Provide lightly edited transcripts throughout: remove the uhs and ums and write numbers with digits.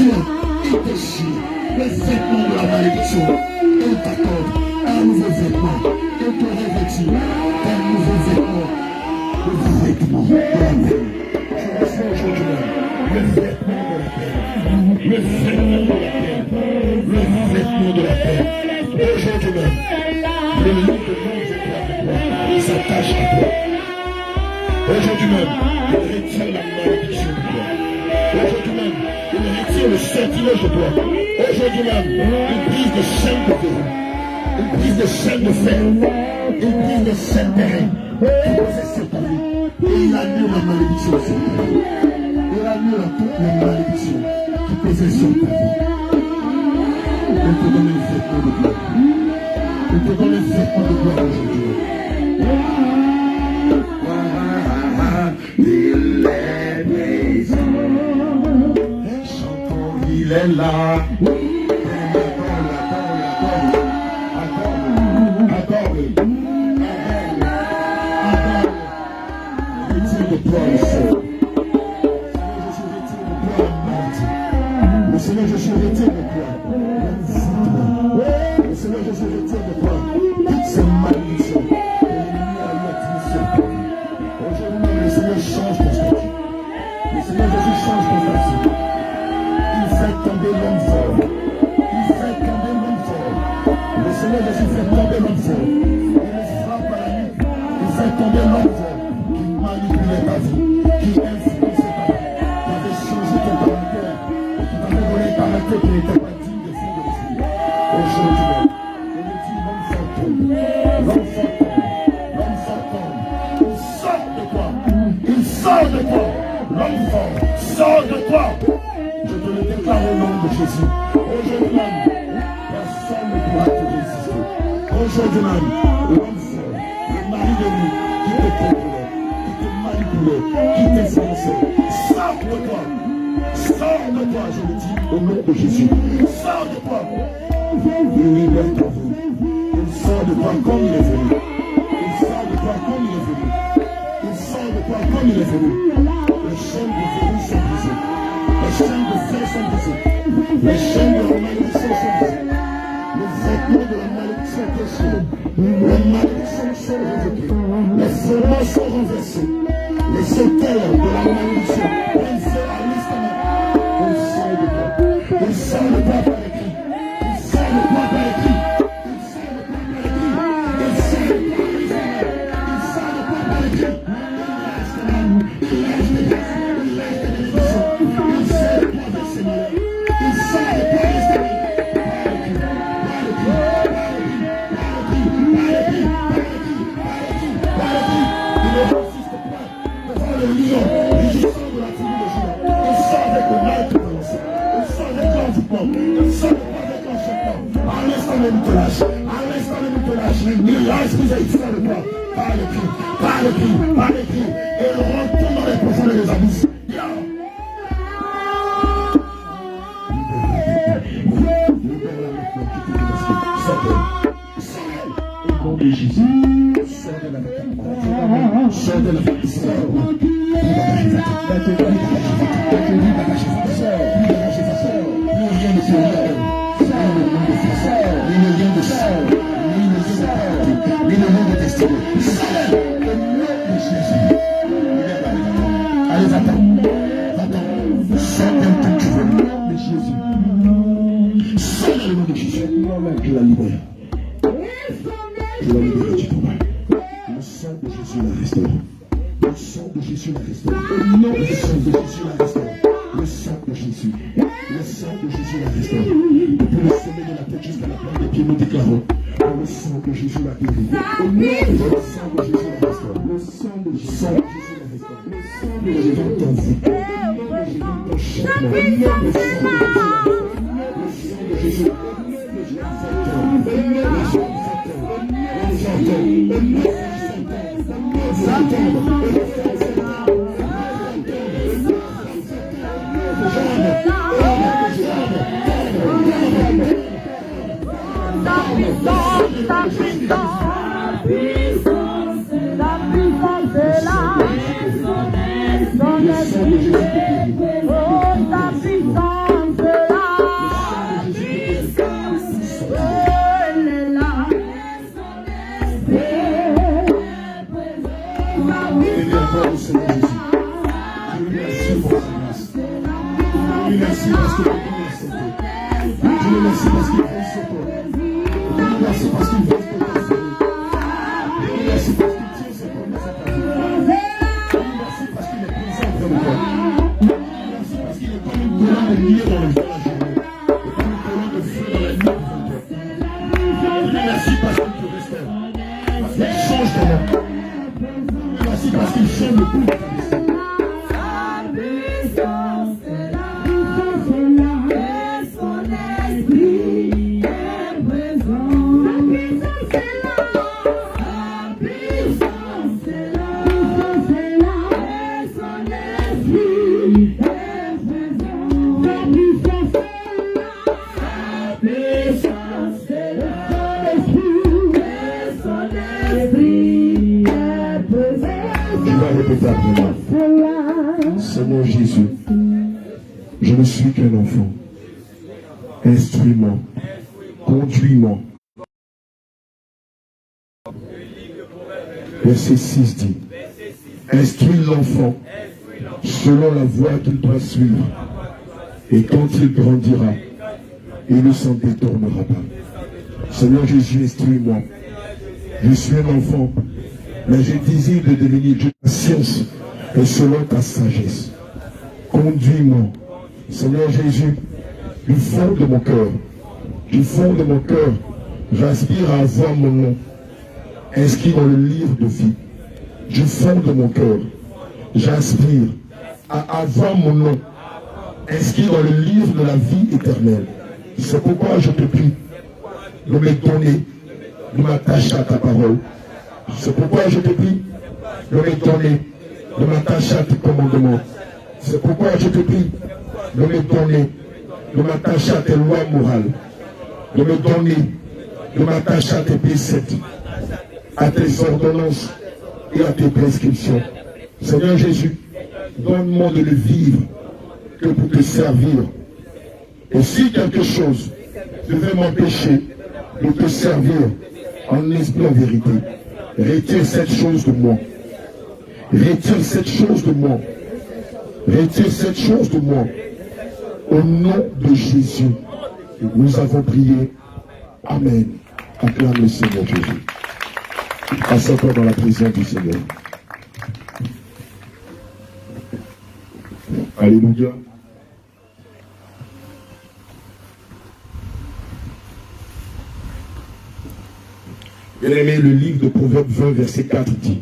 déchire, il déchire le vêtement de la malédiction. Il t'accorde un nouveau vêtement. Il te revêtit d'un nouveau vêtement. Le vêtement de la paix. Je reçois aujourd'hui le vêtement de la paix. Le vêtement de la paix. Le vêtement de la paix. Aujourd'hui même, le nom de mon Dieu s'attache à toi. Aujourd'hui même, il retire la malédiction de toi. Aujourd'hui même, il retire le sortilège de toi. Aujourd'hui même, il brise des chaînes de verrou. Il brise des chaînes de fer. Il brise des chaînes d'airain qui possèdent sur ta vie. Et il annule la malédiction sur ta vie. Il annule toutes les malédictions qui possèdent sur ta vie. Il te donne le vêtement de gloire. Il te donne le vêtement de gloire aujourd'hui. Il est présent. Chantons, il est là. Le Seigneur Jésus retire de toi. Le Seigneur Jésus retire de toi toutes ces malédictions que l'ennemi a eu sur ta vie. Aujourd'hui, le Seigneur change ton statut. Le Seigneur Jésus change ton statut. Il fait tomber l'homme fort. Il fait tomber l'homme fort. Le Seigneur Jésus fait tomber l'homme fort. Il le frappe à la nuit. Il fait tomber l'homme fort qui manipulait ta vie, qui influençait ta vie, qui avait changé ton caractère. Qui n'était pas digne de vous de l'esprit. Aujourd'hui, on nous dit l'homme fantôme. L'homme fantôme. L'homme fantôme. Il sort de toi. Il sort de toi. L'homme fort sort de toi. Je te le déclare au nom de Jésus. Aujourd'hui même, personne ne pourra te résister. Aujourd'hui même, l'homme fort, le mari de lui, qui te contrôlait, qui te manipulait, qui t'influençait, sort de toi. Sors de toi, je le dis, au nom de Jésus. Sors de toi. Il libère ta vie. Il sort de toi comme il est venu. Il sort de toi comme il est venu. Il sort de toi comme il est venu. Les chaînes de verrou sont brisées. Les chaînes de fer sont brisées. Les chaînes de la malédiction sont brisées. Le vêtement de la malédiction est déchiré. Les malédictions sont rejetées. Les fondements sont renversés. Les autels de la malédiction prennent feu à l'instant. Il sort de toi. Il sort de toi par écrit. Il sort de toi par écrit. Il sort de toi par écrit. Il sort de toi par écrit. Il sort de toi par écrit. Il lâche des décisions. Il lâche des décisions. Il sort de toi vers ses malheurs. Il sort de toi vers ses malheurs. Par écrit. Il ne résiste pas devant le lion. Il sort de la tribu de Juda. Il sort avec le mal de balancer. Il sort avec l'envoûtement. Il sort avec l'enchantement. À l'instant même, il te lâche. À l'instant même, il te lâche. Il lâche ce que il sort de toi. Par l'écrit. Par l'écrit. Par l'écrit. Et il retourne dans les profondeurs des abysses. Au nom de Jésus, sors de la malédiction. Sors de la malédiction. Allez, va-t'en. Va-t'en. Sors d'un temps tu veux. Au nom de Jésus. Sors dans le nom de Jésus. Je la libère. Je la libère du combat. Le sang de Jésus la restaure. Le sang de Jésus la restaure. Le sang de Jésus la restaure. Le sang de Jésus. Le sang de Jésus la restaure. Depuis le sommet de la tête jusqu'à la plante des pieds, nous déclarons le sang de Jésus la guérit. Le sang de Jésus la restaure. Le sang de Jésus la restaure. Le sang de Jésus ton vie. Ton changement. Le sang de Jésus la restaure. Le sang de Jésus. Ta puissance dis merci parce que tu es santé. Je dis merci parce qu'il veille sur toi. Je dis merci parce qu'il veille sur ta famille. Je dis merci parce qu'il tient ses promesses à ta vie. Je dis merci parce qu'il est présent près de toi. Je dis merci parce qu'il est comme une colonne de lumière dans le jour de la journée. Et comme une colonne de feu dans la nuit devant toi. Je dis merci parce qu'il te restaure. Parce qu'il change ton nom. Merci parce qu'il change le coup de ta destinée. Seigneur Jésus, je ne suis qu'un enfant. Instruis-moi, conduis-moi. Verset 6 dit, instruis l'enfant selon la voie qu'il doit suivre. Et quand il grandira, il ne s'en détournera pas. Seigneur Jésus, instruis-moi. Je suis un enfant, mais je désire de devenir de ta science et selon ta sagesse. Conduis-moi, Seigneur Jésus, du fond de mon cœur. Du fond de mon cœur, j'aspire à avoir mon nom inscrit dans le livre de vie. Du fond de mon cœur, j'aspire à avoir mon nom inscrit dans le livre de la vie éternelle. C'est pourquoi je te prie de me donner, de m'attacher à ta parole. C'est pourquoi je te prie de me donner, de m'attacher à tes commandements. C'est pourquoi je te prie de me donner, de m'attacher à tes lois morales. De me donner, de m'attacher à tes préceptes, à tes ordonnances et à tes prescriptions. Seigneur Jésus, donne-moi de le vivre que pour te servir. Et si quelque chose devait m'empêcher de te servir en esprit en vérité, retire cette chose de moi. Retire cette chose de moi. Retire cette chose de moi. Au nom de Jésus, nous avons prié. Amen. Acclame le Seigneur Jésus. Assois-toi dans la présence du Seigneur. Alléluia. Bien-aimé, le livre de Proverbes 20, verset 4 dit,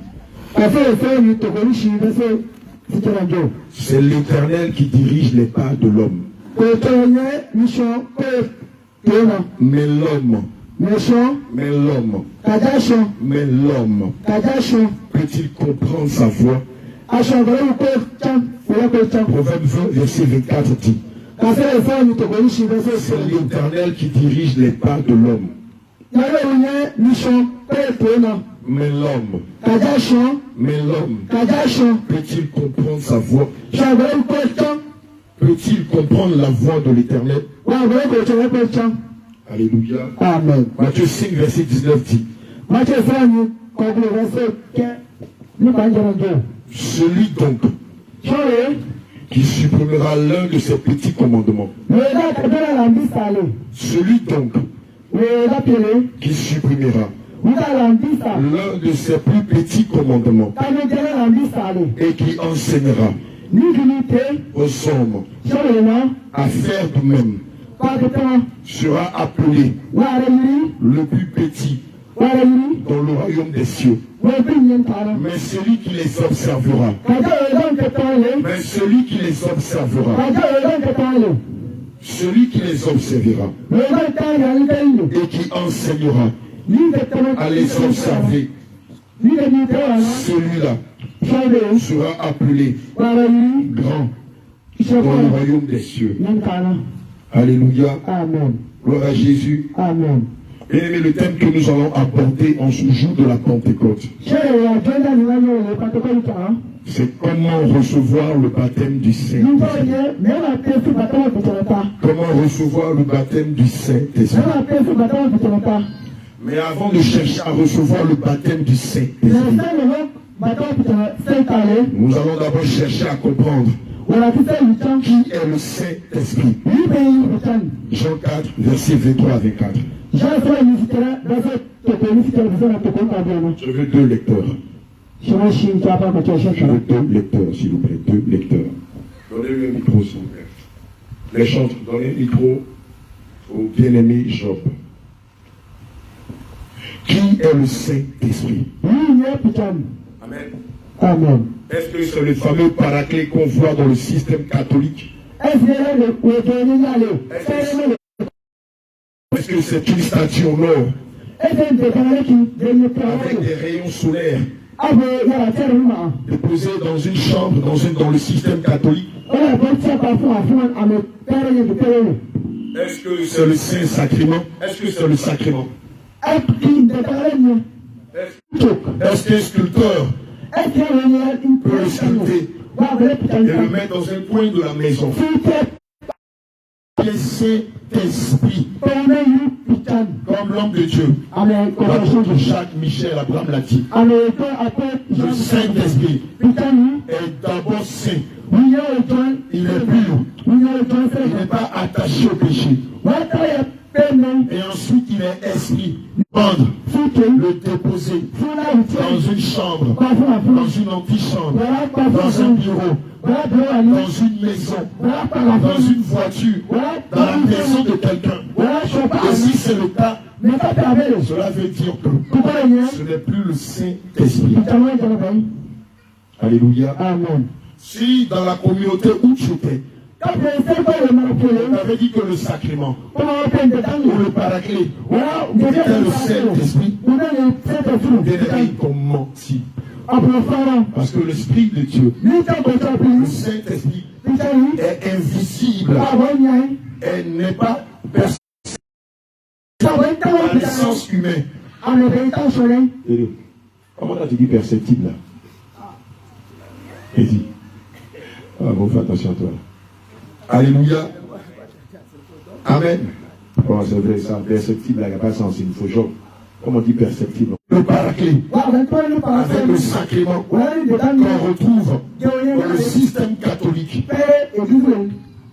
c'est l'Éternel qui dirige les pas de l'homme. Mais l'homme peut-il comprendre sa voix? Proverbe 20, verset 24 dit, c'est l'Éternel qui dirige les pas de l'homme. Mais l'homme peut-il comprendre sa voix? Peut-il comprendre la voix de l'Éternel? Alléluia. Amen. Matthieu 5, verset 19 dit, celui donc qui supprimera l'un de ses petits commandements. Celui donc qui supprimera l'un de ses plus petits commandements et qui enseignera aux hommes à faire de même sera appelé le plus petit dans le royaume des cieux. Mais celui qui les observera, celui qui les observera et qui enseignera à les observer, celui-là sera appelé grand dans le royaume des cieux. Alléluia. Amen. Gloire à Jésus. Amen. Bien aimé, le thème que nous allons aborder en ce jour de la Pentecôte, c'est comment recevoir le baptême du Saint-Esprit. Comment recevoir le baptême du Saint-Esprit. Mais avant de chercher à recevoir le baptême du Saint-Esprit, nous allons d'abord chercher à comprendre Qui est le Saint-Esprit? Jean 4, verset 23 à 24. Je veux deux lecteurs. Je veux deux lecteurs, s'il vous plaît. Deux lecteurs. Donnez-lui un micro, s'il vous plaît. Les chantres, donnez un micro au bien-aimé Job. Qui est le Saint-Esprit? Amen. Amen. Est-ce que c'est le fameux paraclet qu'on voit dans le système catholique? Est-ce que c'est une statue en or avec des rayons solaires déposés dans une chambre, dans le système catholique? Est-ce que c'est le Saint-Sacrement? Est-ce que c'est le sacrement? Est-ce qu'un sculpteur peut le sculpter et le mettre dans un coin de la maison? Le Saint-Esprit, comme l'homme de Dieu, l'apôtre Jacques Michel Abraham l'a dit, le Saint-Esprit est d'abord saint. Il est pur, il n'est pas attaché au péché. Et ensuite il est esprit. Prendre, le déposer dans une chambre, dans une antichambre, dans un bureau, dans une maison, dans une voiture, dans la maison de quelqu'un. Et si c'est le cas, cela veut dire que ce n'est plus le Saint-Esprit. Alléluia. Amen. Si dans la communauté où tu étais, on avait dit que le sacrement ou le paraclet était le Saint-Esprit, ils t'ont menti. Parce que l'Esprit de Dieu, le Saint-Esprit, est invisible. Elle n'est pas perceptible dans le sens humain. Comment tu dit perceptible là? Et dit. Ah bon, fais attention à toi. Alléluia. Amen. Bon, c'est vrai, ça, perceptible, il n'y a pas de sens, il faut genre. Comment on dit perceptible? Le paraclet, avec le sacrement qu'on retrouve dans le système catholique.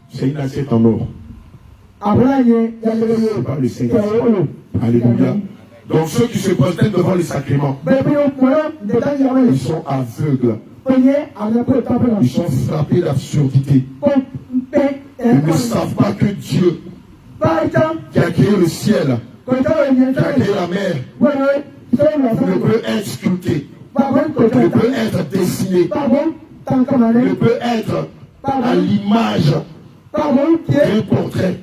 C'est une assiette en or. C'est pas le Saint-Esprit. Alléluia. Donc ceux qui se prosternent devant le sacrement, ils sont aveugles. Ils sont frappés d'absurdité. Ils ne savent pas que Dieu, qui a créé le ciel, qui a créé la mer, ne peut être sculpté, ne peut être dessiné, ne peut être à l'image d'un portrait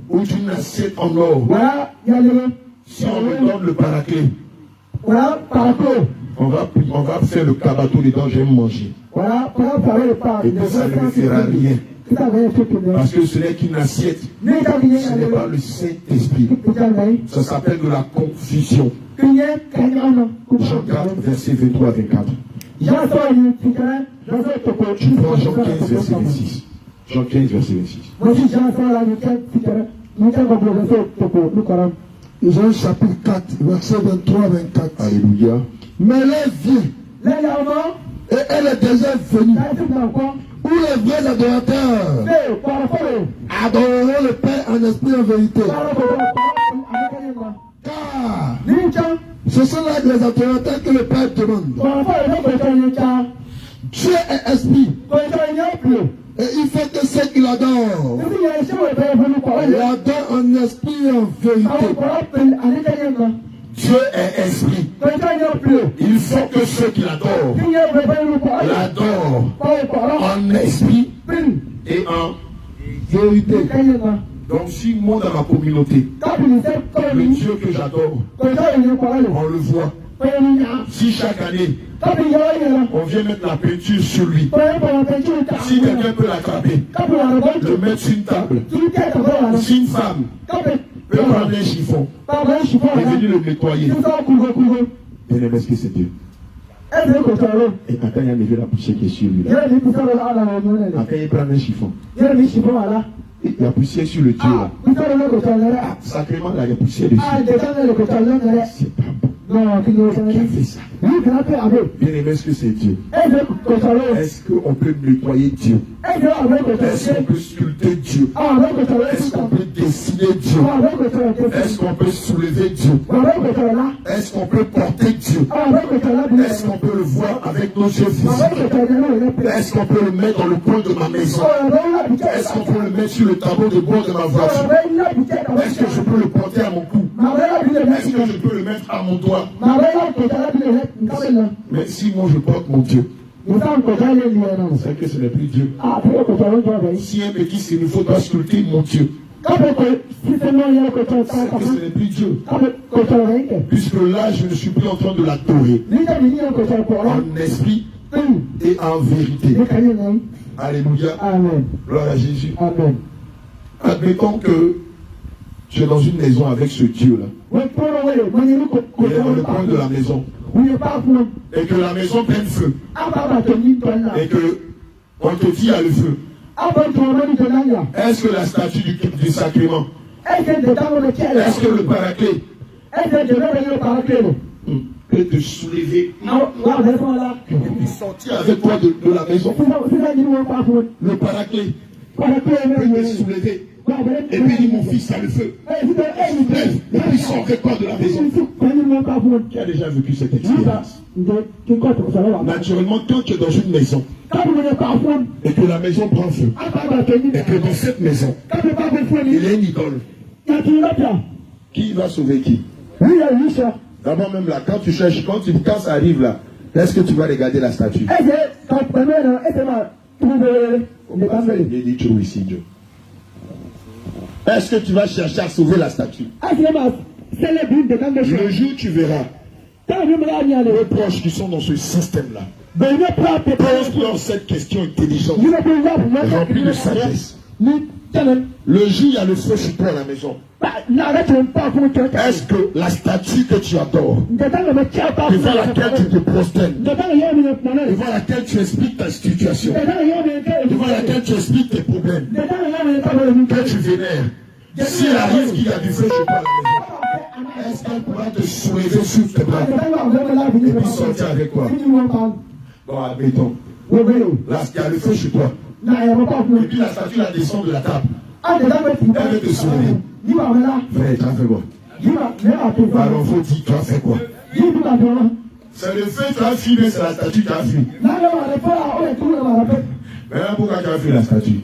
ou d'une assiette en or. Si on me donne le paraclet, on va faire le cabato dedans, j'aime manger. Et puis ça ne me fera rien. Parce que ce n'est qu'une assiette. Ce n'est pas le Saint-Esprit. Ça s'appelle de la confusion. Jean 4, verset 23 à 24. Tu prends Jean 15, verset 26. Jean 15, verset 26. Jean chapitre 4, verset 23 à 24. Alléluia. Mais elle vient. Et elle est déjà venue. Où les vrais adorateurs adoreront le Père en esprit et en vérité. Car ce sont là les adorateurs que le Père demande. Dieu est esprit. Et il faut que ceux qui l'adorent l'adorent en esprit et en vérité. Dieu est esprit. Il faut que ceux qui l'adorent l'adorent en esprit et en vérité. Donc si moi dans ma communauté, le Dieu que j'adore, on le voit. Si chaque année, on vient mettre la peinture sur lui, si quelqu'un peut l'attraper, le mettre sur une table, si une femme peut prendre un chiffon et venir le nettoyer, bien aimé, est-ce que c'est Dieu? Et quand il y a levé la poussière qui est sur lui, là, quand il prend un chiffon, il y a poussière sur le Dieu là. Sacrément, là, il y a poussière dessus. C'est pas bon. Qui a fait ça? Bien aimé, est-ce que c'est Dieu? Est-ce qu'on peut nettoyer Dieu? Est-ce qu'on peut sculpter Dieu? Est-ce qu'on peut dessiner Dieu? Est-ce qu'on peut soulever Dieu? Est-ce qu'on peut porter Dieu? Est-ce qu'on peut le voir avec nos yeux physiques? Est-ce qu'on peut le mettre dans le coin de ma maison? Est-ce qu'on peut le mettre sur le tableau de bord de ma voiture? Est-ce que je peux le porter à mon cou? Est-ce que je peux le mettre à mon doigt? Mais si moi je porte mon Dieu, c'est que ce n'est plus Dieu. Si un petit s'il nous faut doit sculpter mon Dieu, c'est que ce n'est plus Dieu. Puisque là je ne suis plus en train de l'adorer en esprit et en vérité. Alléluia. Amen. Gloire à Jésus. Amen. Admettons que tu es dans une maison avec ce Dieu-là. Il est dans le coin de la maison. Et que la maison prenne feu. Et que on te dit à le feu. Est-ce que la statue du sacrement? Est-ce que le paraclet peut te soulever et puis sortir avec toi de la maison? Le paraclet peut te soulever. Et puis il dit, mon fils a le feu. Et puis sort avec toi de la maison. Qui a déjà vécu cette expérience? Naturellement, quand tu es dans une maison et que la maison prend feu, et que dans cette maison il y a une idole, qui va sauver qui? D'abord même là, quand tu cherches, quand ça arrive là, est-ce que tu vas regarder la statue? Il dit trop ici, Dieu. Est-ce que tu vas chercher à sauver la statue? Le jour où tu verras les proches qui sont dans ce système-là, pose-leur cette question intelligente, remplie de sagesse. Le jour où il y a le feu sur toi à la maison, est-ce que la statue que tu adores, devant laquelle tu te prosternes, devant laquelle tu expliques ta situation, devant laquelle tu expliques tes problèmes, que tu vénères, s'il arrive qu'il y a du feu sur toi à la maison, est-ce qu'elle pourra te soulever sur tes bras et puis sortir avec toi? Bon, admettons, là, il y a le feu sur toi, et puis la statue la descend de la table, elle veut te soulever. Frère, tu as fait quoi? Alors, faut dire, tu as fait quoi? C'est le feu, tu as fui, c'est la statue, tu as fui. Mais là, pourquoi tu as fui la statue?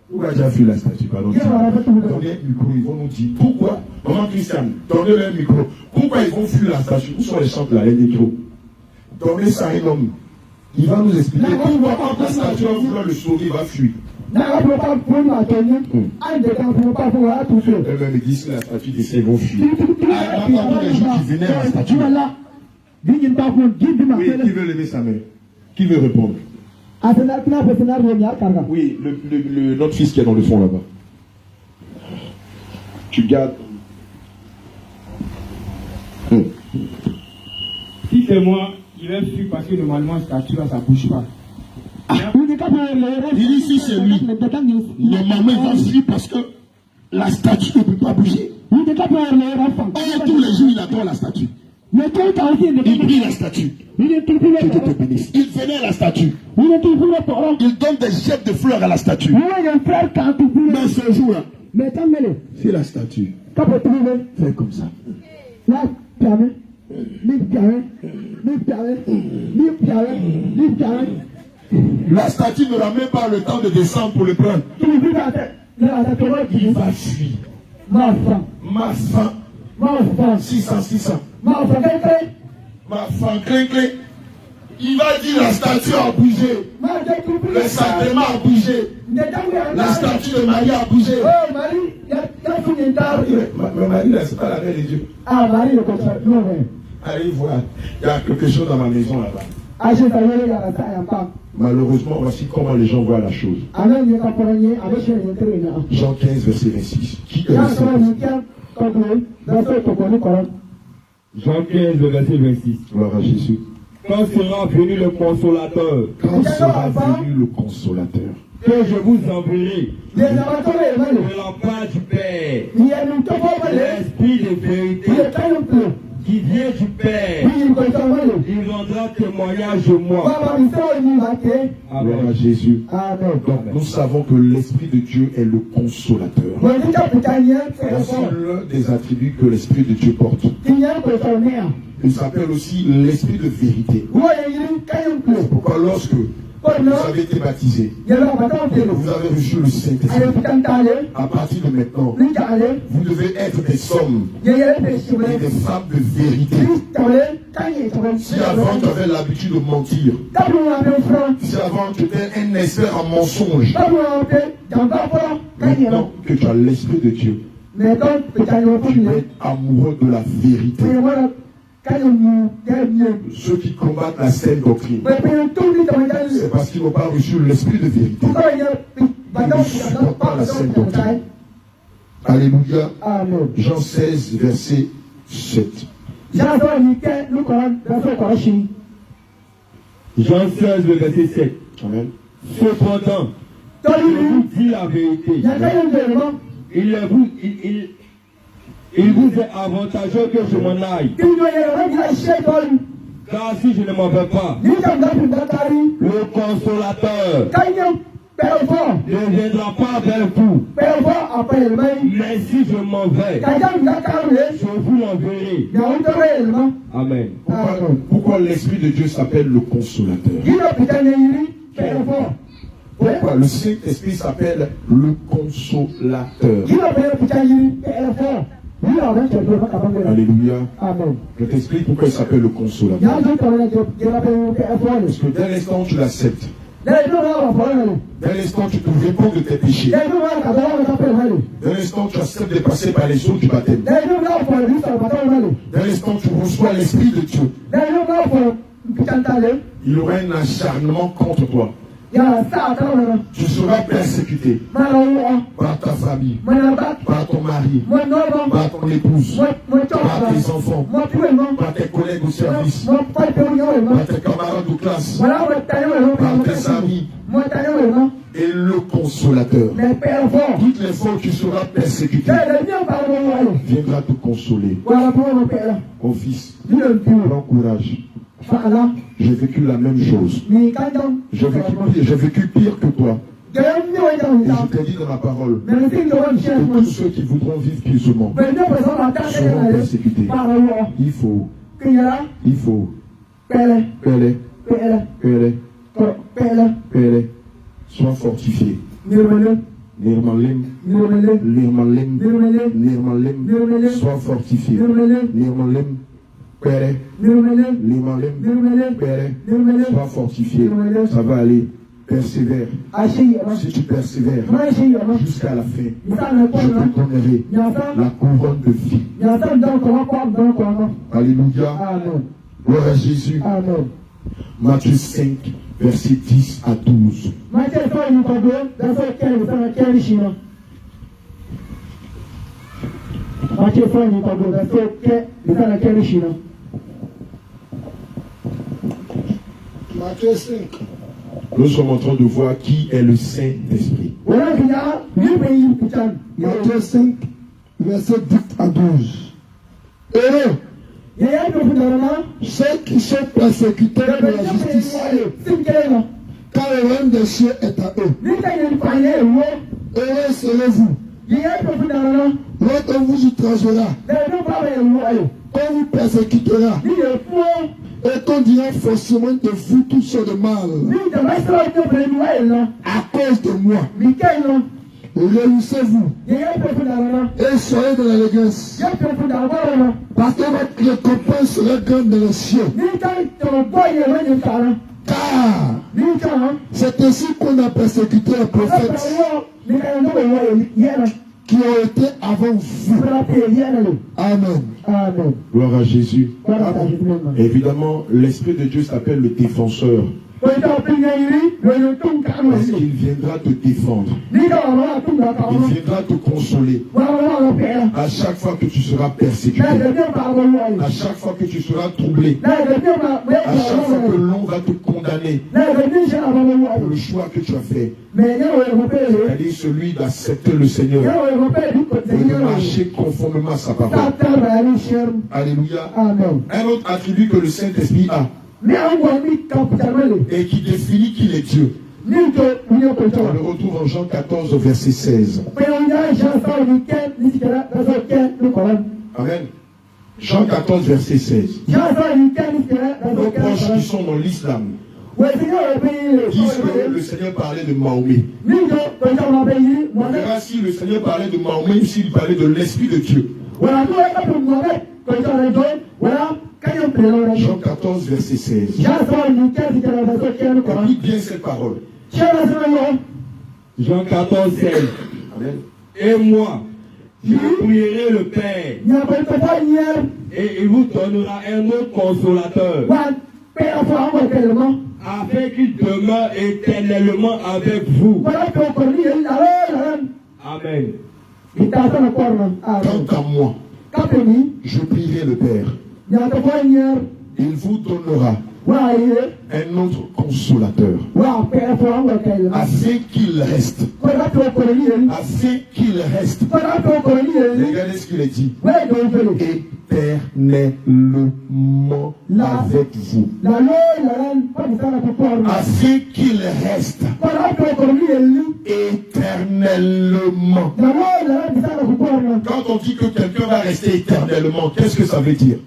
Pourquoi tu as fui la statue? Pardon. Donnez un micro, ils vont nous dire pourquoi. Maman Christiane, donnez-le un micro. Pourquoi ils vont fuir la statue? Où sont les chantres là, les micros? Donnez ça à un homme. Il va nous expliquer pourquoi la statue va vouloir le sauver, il va fuir. Et même ils disent que la statue d'essai vont fuir. Ah, il y a pas les gens qui vénèrent la statue. Oui, qui veut lever sa main? Qui veut répondre? Oui, notre fils qui est dans le fond là-bas. Tu gardes. Si c'est moi, il va fuir parce que normalement, la statue là, ça ne bouge pas. Il dit si c'est lui, normalement il va fuir parce que la statue ne peut pas bouger. Or, tous les jours il adore la statue. Il prie la statue. Que Dieu te bénisse. Il vénère la statue. Il donne des jets de fleurs à la statue. Mais ce jour-là, c'est la statue. Fais comme ça. La statue n'aura même pas le temps de descendre pour le prendre. Il va fuir. Ma faim. 600. Ma faim, clé. Il va dire la statue a bougé. Le sacrement a bougé. La statue de Marie a bougé. Mais Marie, là, c'est pas la mère de Dieu. Allez voir. Il y a quelque chose dans ma maison là-bas. Malheureusement, voici comment les gens voient la chose. Jean 15, verset 26. Qui est Jean 15, verset 26. Gloire à Jésus. Quand sera venu le consolateur? Quand sera venu le consolateur? que je vous enverrai de la part du Père, l'Esprit de vérité qui vient du Père, il rendra témoignage de moi. Gloire à Jésus. Donc nous savons que l'Esprit de Dieu est le consolateur. Voici l'un des attributs que l'Esprit de Dieu porte. Il s'appelle aussi l'Esprit de vérité. Pourquoi lorsque vous avez été baptisé, vous avez reçu le Saint-Esprit, à partir de maintenant, vous devez être des hommes et des femmes de vérité. Si avant tu avais l'habitude de mentir, si avant tu étais un expert en mensonges, maintenant que tu as l'Esprit de Dieu, tu dois être amoureux de la vérité. Ceux qui combattent la saine doctrine, c'est parce qu'ils n'ont pas reçu l'Esprit de vérité. Ils ne supportent pas la saine doctrine. Alléluia. Jean 16, verset 7. Jean 16, verset 7. Amen. Cependant, je vous dis la vérité. Il vous est avantageux que je m'en aille. Car si je ne m'en vais pas, le consolateur ne viendra pas vers vous. Mais si je m'en vais, je vous l'enverrai. Amen. Pourquoi l'Esprit de Dieu s'appelle le consolateur? Pourquoi le Saint-Esprit s'appelle le consolateur? Alléluia. Je t'explique pourquoi il s'appelle le consolateur. Parce que dès l'instant où tu l'acceptes, dès l'instant où tu te réponds de tes péchés, dès l'instant où tu acceptes de passer par les eaux du baptême, dès l'instant où tu reçois l'Esprit de Dieu, il aura un acharnement contre toi. Tu seras persécuté par ta famille, par ton mari, par ton épouse, par tes enfants, par tes collègues au service, par tes camarades de classe, par tes amis. Et le consolateur, toutes les fois où tu seras persécuté, viendra te consoler. Mon fils, prends courage. J'ai vécu la même chose. J'ai vécu pire que toi. Et je t'ai dit dans ma parole que tous ceux qui voudront vivre pieusement seront persécutés. Il faut sois fortifié. Nirmalim, sois fortifié. Nirmalim, Père, sois fortifié. Ça va aller. Persévère. Si tu persévères jusqu'à la fin, je te donnerai la couronne de vie. Alléluia. Gloire à Jésus. Matthieu 5, verset 10 à 12. Matthieu 5. Nous sommes en train de voir qui est le Saint-Esprit. Matthieu 5, verset 10 à 12. Heureux ceux qui sont persécutés pour la justice, car le règne des cieux est à eux. Heureux serez-vous lorsqu'on vous outragera, qu'on vous persécutera, et qu'on dira forcément de vous toutes sortes de mal à cause de moi. Réunissez-vous et soyez dans l'allégresse, parce que votre récompense sera grande dans les cieux. Car c'est ainsi qu'on a persécuté les prophètes qui ont été avant vous. Amen. Gloire à Jésus. Évidemment, l'Esprit de Dieu s'appelle le défenseur. Parce qu'il viendra te défendre. Il viendra te consoler. À chaque fois que tu seras persécuté. À chaque fois que tu seras troublé. À chaque fois que l'on va te condamner. Pour le choix que tu as fait. C'est-à-dire celui d'accepter le Seigneur. Et de marcher conformément à sa parole. Alléluia. Un autre attribut que le Saint-Esprit a. Et qui définit qu'il est Dieu. On le retrouve en Jean 14, verset 16. Amen. Jean 14, verset 16. Nos proches qui sont dans l'islam disent que le Seigneur parlait de Mahomet. On verra si le Seigneur parlait de Mahomet ou s'il parlait de l'Esprit de Dieu. Jean 14, verset 16. Écoute bien cette parole. Jean 14, 16. Amen. Et moi, je prierai le Père, et il vous donnera un autre consolateur, afin qu'il demeure éternellement avec vous. Amen. Quant à moi, je prierai le Père. Il vous donnera un autre consolateur, afin qu'il reste. Afin qu'il reste. Regardez ce qu'il a dit. Éternellement avec vous. Afin qu'il reste. Éternellement. Quand on dit que quelqu'un va rester éternellement, qu'est-ce que ça veut dire?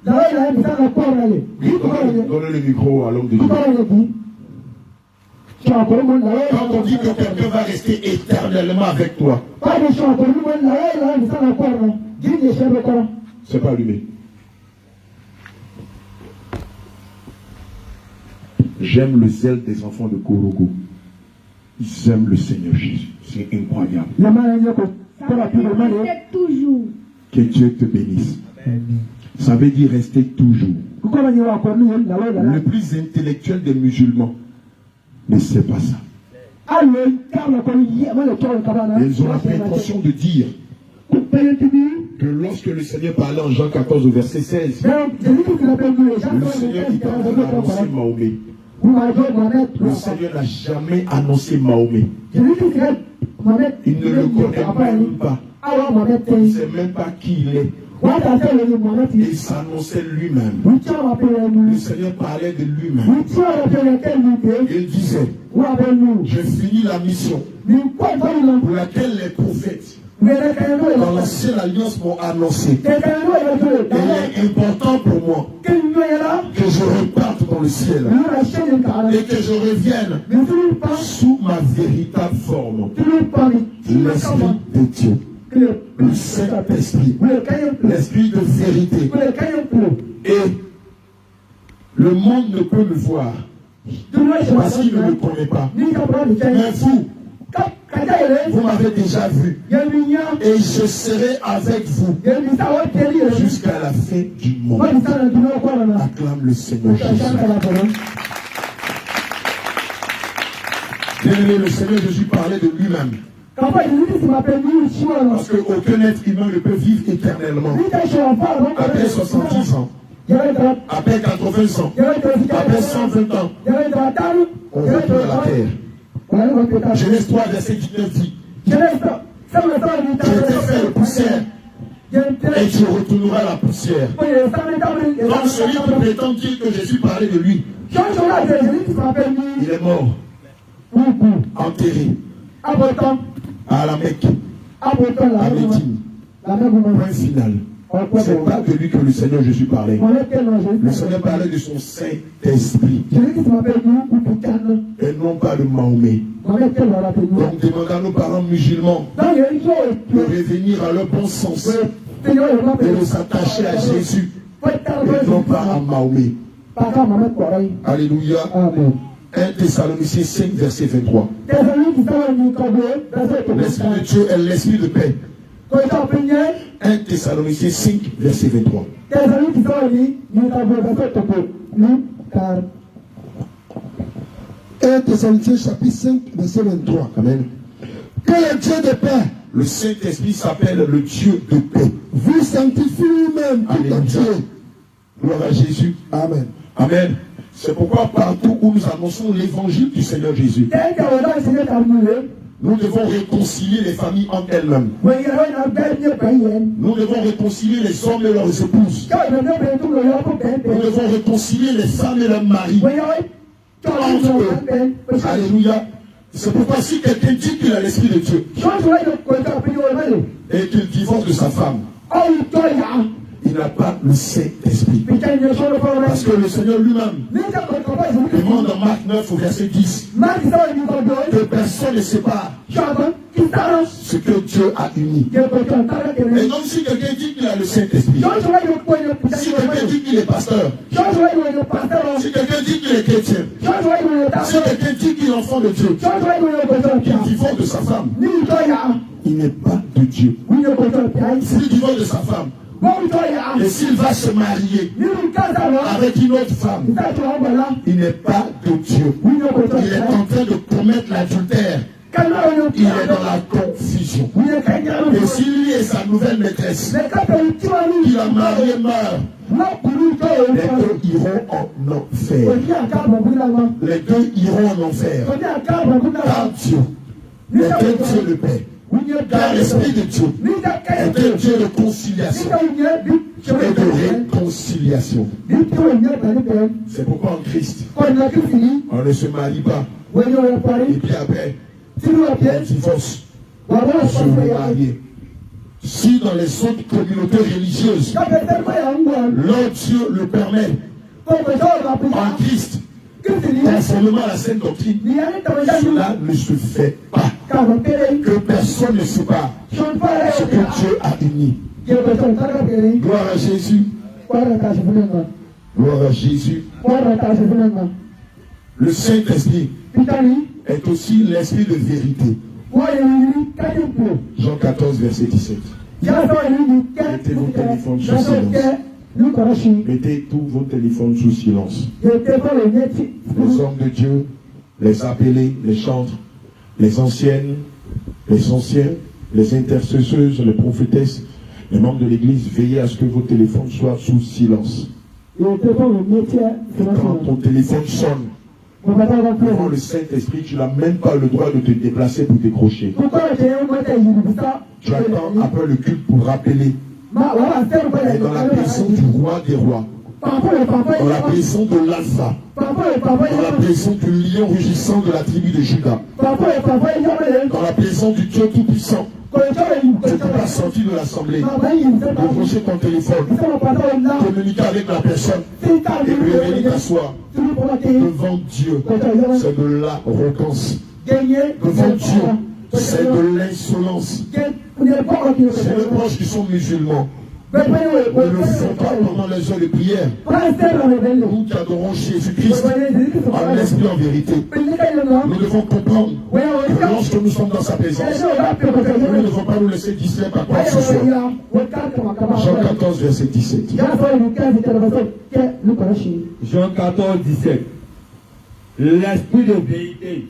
Donnez le micro à l'homme de Dieu. Quand on dit que quelqu'un va rester éternellement avec toi, c'est pas allumé. J'aime le zèle des enfants de Korogo. Ils aiment le Seigneur Jésus. C'est incroyable. Que Dieu te bénisse. Ça veut dire rester toujours. Le plus intellectuel des musulmans ne sait pas ça. Ils ont la prétention de dire que lorsque le Seigneur parlait en Jean 14 au verset 16, le Seigneur était en train d'annoncer Mahomet. Le Seigneur n'a jamais annoncé Mahomet. Il ne le connaît même pas. Il ne sait même pas qui il est. Il s'annonçait lui-même. Le Seigneur parlait de lui-même. Il disait, je finis la mission pour laquelle les prophètes dans l'ancienne alliance m'ont annoncé. Il est important pour moi que je reparte dans le ciel et que je revienne sous ma véritable forme, l'Esprit de Dieu, le Saint-Esprit, l'Esprit de vérité. Et le monde ne peut me voir parce qu'il ne me connaît pas. Mais vous m'avez déjà vu et je serai avec vous jusqu'à la fin du monde. Acclame le Seigneur Jésus. Bien-aimé, le Seigneur Jésus parlait de lui-même. Parce qu'aucun être humain ne peut vivre éternellement. Après 70 ans, après 80 ans, après 120 ans, on retourne à la terre. Genèse 3, verset 19 dit, tu étais fait de poussière et tu retourneras à la poussière. Donc celui qui prétend dire que Jésus parlait de lui, il est mort, enterré à la Mecque, à Médine. Point final. C'est pas de lui que le Seigneur Jésus parlait. Le Seigneur parlait de son Saint-Esprit et non pas de Mahomet. Donc demandons à nos parents musulmans de revenir à leur bon sens et de s'attacher à Jésus et non pas à Mahomet. Alléluia. 1 Thessaloniciens 5, verset 23. L'Esprit de Dieu est l'Esprit de paix. 1 Thessaloniciens 5, verset 23. 1 Thessaloniciens chapitre 5, verset 23. Amen. Que le Dieu de paix Le Saint-Esprit s'appelle le Dieu de paix. vous sanctifie lui-même tout Alléluia. entier. Gloire à Jésus. Amen. Amen. C'est pourquoi partout où nous annonçons l'évangile du Seigneur Jésus, nous devons réconcilier les familles entre elles-mêmes. Nous devons réconcilier les hommes et leurs épouses. Nous devons réconcilier les femmes et leurs maris. Entre eux. Alléluia. C'est pourquoi si quelqu'un dit qu'il a l'Esprit de Dieu et qu'il divorce de sa femme, il n'a pas le Saint-Esprit. Parce que le Seigneur lui-même demande dans Marc 9 au verset 10 que personne ne sépare ce que Dieu a uni. Et donc si quelqu'un dit qu'il a le Saint-Esprit, si quelqu'un dit qu'il est pasteur, si quelqu'un dit qu'il est chrétien, si quelqu'un dit qu'il est enfant de Dieu, qu'il divorce de sa femme, il n'est pas de Dieu. S'il divorce de sa femme, et s'il va se marier avec une autre femme, il n'est pas de Dieu. Il est en train de commettre l'adultère. Il est dans la confusion. Et si lui et sa nouvelle maîtresse qu'il a mariée meurent, les deux iront en enfer. Les deux iront en enfer. Car Dieu est un Dieu de paix. Car l'Esprit de Dieu est un Dieu de conciliation et de réconciliation. C'est pourquoi en Christ, on ne se marie pas. Et puis après, on divorce pour se remarier. Si dans les autres communautés religieuses, leur Dieu le permet, en Christ, conformément à la sainte doctrine, cela ne se fait pas. Que personne ne sépare ce que Dieu a uni. Gloire à Jésus. Gloire à Jésus. Le Saint-Esprit est aussi l'esprit de vérité. Jean 14, verset 17. Mettez vos téléphones sous silence. Mettez tous vos téléphones sous silence. Les hommes de Dieu, les appelés, les chantres, les anciennes, les anciens, les intercesseuses, les prophétesses, les membres de l'église, veillez à ce que vos téléphones soient sous silence. Quand ton téléphone sonne, devant le Saint-Esprit, tu n'as même pas le droit de te déplacer pour décrocher. Tu attends après le culte pour rappeler. Et dans la présence du roi des rois, dans la présence de l'Alpha, dans la présence du lion rugissant de la tribu de Juda, dans la présence du Dieu Tout-Puissant, tu ne peux pas sortir de l'assemblée, décrocher ton téléphone, communiquer avec la personne et puis venir t'asseoir devant Dieu. C'est de l'arrogance. Devant Dieu, c'est de l'insolence. C'est les proches qui sont musulmans. Nous ne le faisons pas pendant les heures de prière. Nous qui adorons Jésus-Christ en l'esprit en vérité. Nous devons comprendre que lorsque nous sommes dans sa présence, nous ne devons pas nous laisser distraire par quoi que ce soit. Jean 14, verset 17. Jean 14, 17. L'esprit de vérité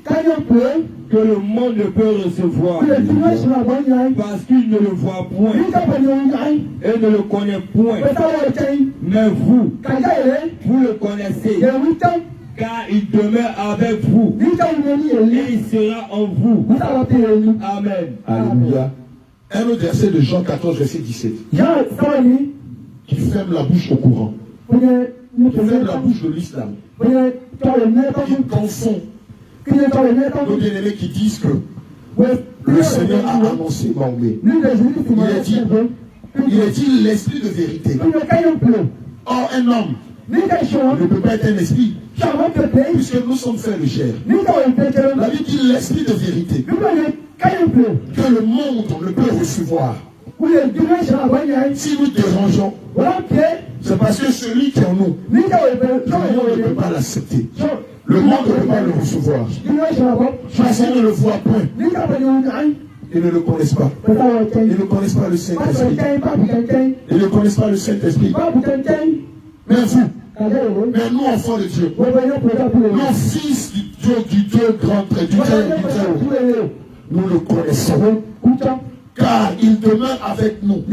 que le monde ne peut recevoir parce qu'il ne le voit point et ne le connaît point. Mais vous, vous le connaissez, car il demeure avec vous et il sera en vous. Amen. Alléluia. Un autre verset de Jean 14, verset 17. Qui ferme la bouche au courant. Qui ferme la bouche de l'islam. Qui confond nos bien-aimés qui disent que le Seigneur a annoncé Mahomet. Il a dit l'esprit de vérité. Or, un homme ne peut pas être un esprit, puisque nous sommes faits de chair. La Bible dit l'esprit de vérité que le monde ne peut recevoir. Si nous dérangeons, c'est parce que celui qui est en nous, le monde ne peut pas l'accepter. Le monde ne peut pas le recevoir. Parce qu'ils ne le voient point. Ils ne le connaissent pas. Ils ne connaissent pas le Saint-Esprit. Ils ne connaissent pas le Saint-Esprit. Mais vous, mais nous enfants de Dieu, nous fils du Dieu du Dieu grand très du Dieu haut, nous le connaissons, car il demeure avec nous.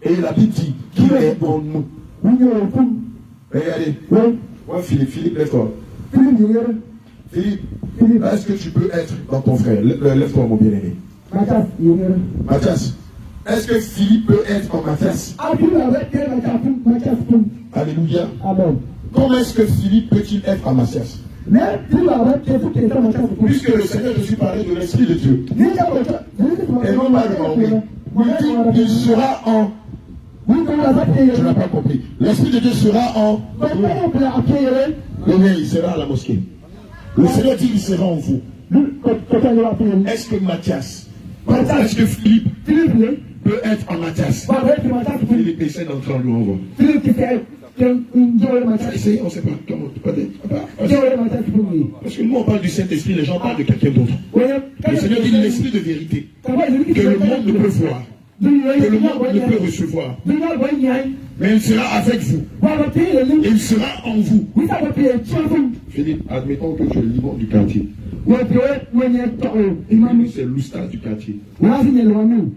Et la Bible dit qu'il est en nous. Regardez. Ouais, Philippe, lève-toi. Philippe, est-ce que tu peux être dans ton frère? Lève-toi, mon bien-aimé. Mathias, est-ce que Philippe peut être en Mathias? Alléluia. Amen. Comment est-ce que Philippe peut-il être en Mathias? Puisque le Seigneur Jésus parlait de l'Esprit de Dieu. Et non pas de Mahomet. Il dit, il sera en... Tu n'as pas compris. L'Esprit de Dieu sera en... Mais il sera à la mosquée. Le Seigneur dit, il sera en vous. Est-ce que Mathias, est-ce que Philippe peut être en Mathias? Philippe essaie d'entrer en lui en voix. Essayez, on ne sait pas comment. Parce que nous on parle du Saint-Esprit, les gens parlent de quelqu'un d'autre. Le Seigneur dit l'Esprit de vérité, que le monde ne peut voir, que le monde ne peut recevoir. Mais il sera avec vous. Et il sera en vous. Philippe, admettons que tu es libre du quartier. C'est l'oustaz du quartier.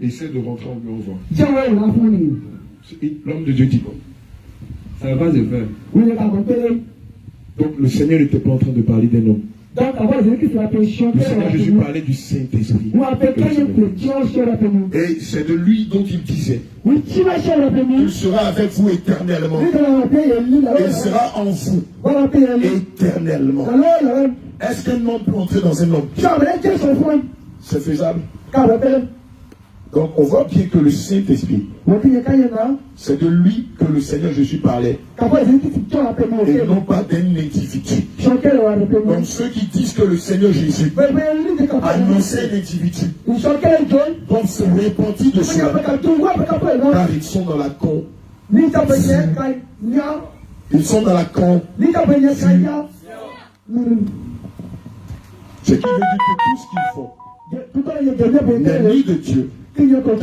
Essaie de rentrer en lui en voix. L'homme de Dieu dit quoi? Ça va pas se faire. Donc le Seigneur n'était pas en train de parler d'un homme. Le Seigneur Jésus parlait du Saint-Esprit. Et c'est de lui dont il disait, il sera avec vous éternellement. Et il sera en vous éternellement. Est-ce qu'un homme peut entrer dans un homme? C'est faisable. Donc on voit bien que le Saint-Esprit, c'est de lui que le Seigneur Jésus parlait, et non pas d'un individu. Donc ceux qui disent que le Seigneur Jésus annonçait un individu doivent se repentir de cela, car ils sont dans la con. Ils sont dans la con. Ce qui veut dire que tout ce qu'ils font n'est ni de Dieu. Et ne peut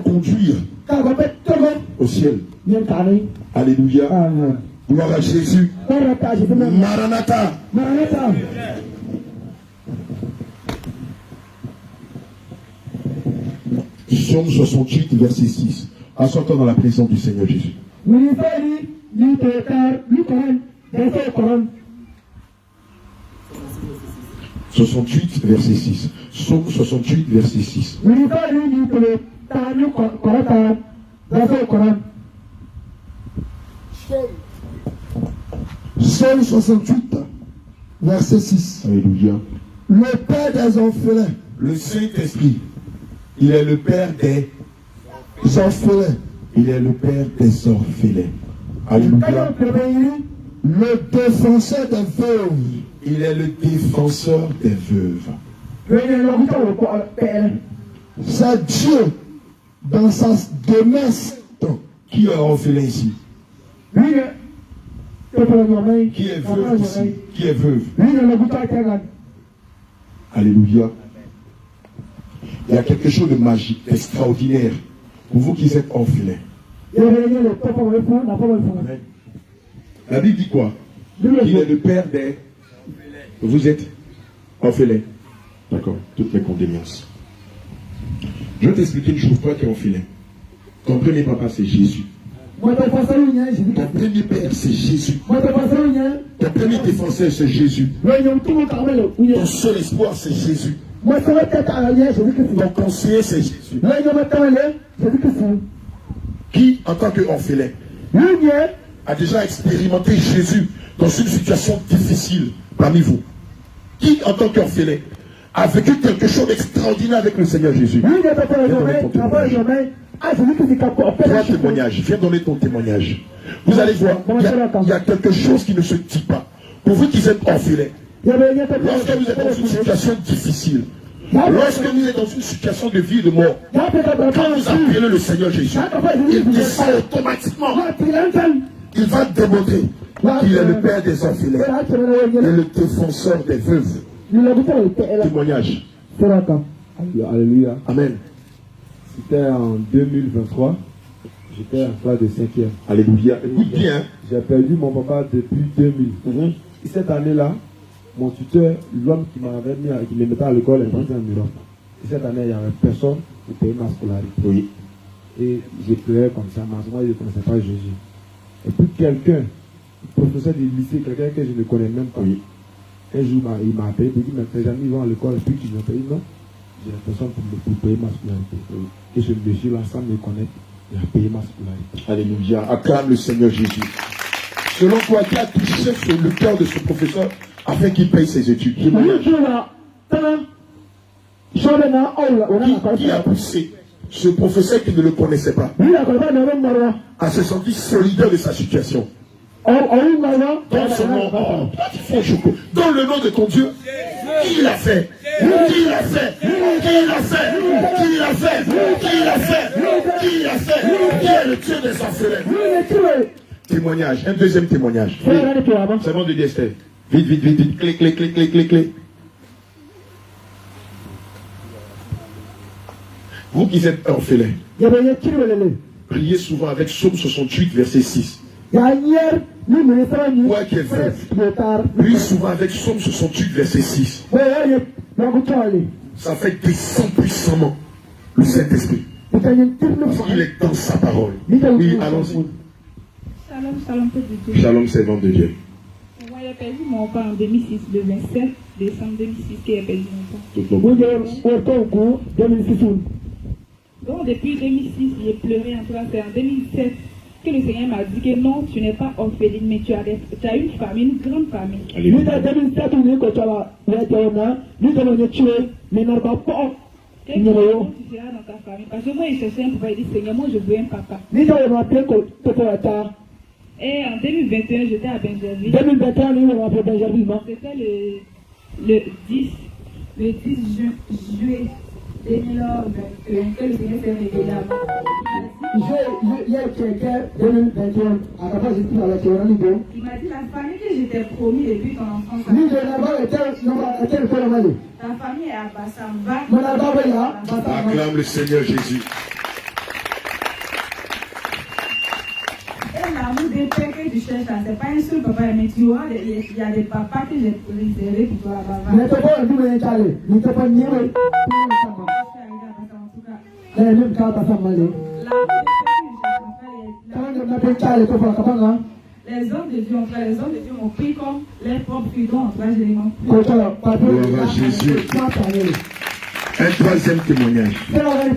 conduire au ciel. Alléluia. Gloire à Jésus. Maranatha. Psaume 68, verset 6. Assois-toi dans la présence du Seigneur Jésus. 68, verset 6. Psaume 68, verset 6. Psaume 68, verset 6. Alléluia. Le Père des orphelins. Le Saint-Esprit, il est le Père des orphelins. Il est le Père des orphelins. Alléluia. Le défenseur des veuves. Il est le défenseur des veuves. C'est Dieu dans sa demeure. Qui est orphelin ici? Qui est veuve ici? Qui est veuve? Alléluia. Il y a quelque chose de magique, d'extraordinaire pour vous qui êtes orphelins. La Bible dit quoi? Il est le Père des... Vous êtes orphelins. D'accord, toutes mes condoléances. Je vais t'expliquer une chose, toi qui es orphelin. Ton premier papa, c'est Jésus. Ton premier père, c'est Jésus. Ton premier défenseur, c'est Jésus. Ton seul espoir, c'est Jésus. Ton conseiller, c'est Jésus. Qui, en tant qu'orphelin, a déjà expérimenté Jésus dans une situation difficile parmi vous? Qui, en tant qu'orphelin, a vécu quelque chose d'extraordinaire avec le Seigneur Jésus? Viens témoignage. Viens donner ton témoignage. Vous allez voir, il y a quelque chose qui ne se dit pas. Pour vous qui êtes orphelins, lorsque vous êtes dans une situation difficile, lorsque vous êtes dans une situation de vie et de mort, quand vous appelez le Seigneur Jésus, il descend automatiquement. Il va démontrer qu'il est le Père des orphelins et le défenseur des veuves. Témoignage. Alléluia. Amen. C'était en 2023. J'étais en classe de 5e. Alléluia. Écoute bien. J'ai perdu mon papa depuis 2000. Cette année-là, mon tuteur, l'homme qui m'avait mis, qui me mettait à l'école, est parti en Europe. Et cette année, il n'y avait personne pour payer ma scolarité. Oui. Et j'ai pleuré comme ça, mais moi je ne connaissais pas Jésus. Et puis quelqu'un, professeur du lycée, quelqu'un que je ne connais même pas, Oui. un jour il m'a appelé, il m'a dit, mais tes amis vont à l'école, et puis tu m'as payé, non, j'ai la personne pour payer ma scolarité. Et ce monsieur-là, sans me connaître, il a payé ma scolarité. Alléluia. Acclame le Seigneur Jésus. Selon toi, qui a touché sur le cœur de ce professeur afin qu'il paye ses études? Témoignage. Qui a poussé ce professeur qui ne le connaissait pas à se sentir solidaire de sa situation? Dans son nom, dans le nom de ton Dieu, qui l'a fait? Qui l'a fait? Qui l'a fait? Qui l'a fait? Qui l'a fait? Qui l'a fait? Qui est le Dieu des orphelins? Témoignage, un deuxième témoignage. C'est bon de dire Esther. Vite, vite, vite, vite. Clé, clé, clé, clé, clé, clé. Vous qui êtes orphelins, priez souvent avec Psaume 68, verset 6. Toi qui es veuf, prie souvent avec Psaume 68, verset 6. Ça fait descendre puissamment le Saint-Esprit. Parce qu'il est dans sa parole. Oui, allons-y. Shalom, shalom, peu de Dieu. Shalom, servant de Dieu. Moi, j'ai perdu mon père en 2006, le 27 décembre 2006, qui a perdu mon père. Donc, depuis 2006, j'ai pleuré en tout cas. C'est en 2007 que le Seigneur m'a dit que non, tu n'es pas orpheline, mais tu as une famille, une grande famille. Alléluia. Et tu seras dans ta famille. Parce que moi, il cherchait un papa, il dit Seigneur, moi je veux un papa. Et en 2021, j'étais à Benjerville. C'était le 10 juillet 2021 que le Seigneur s'est révélé à moi. Il m'a dit la famille que j'étais promis depuis ton enfance. Ta famille est à Bassamba. Acclame le Seigneur Jésus. Et l'amour des pères que tu cherches là, c'est pas un seul papa, mais tu vois, il y a des papas que j'ai réservés pour toi à Bava. Les hommes de Dieu ont fait, les hommes de Dieu m'ont pris comme les propres fidons en trois éléments. Gloire à Jésus. Un troisième témoignage. Un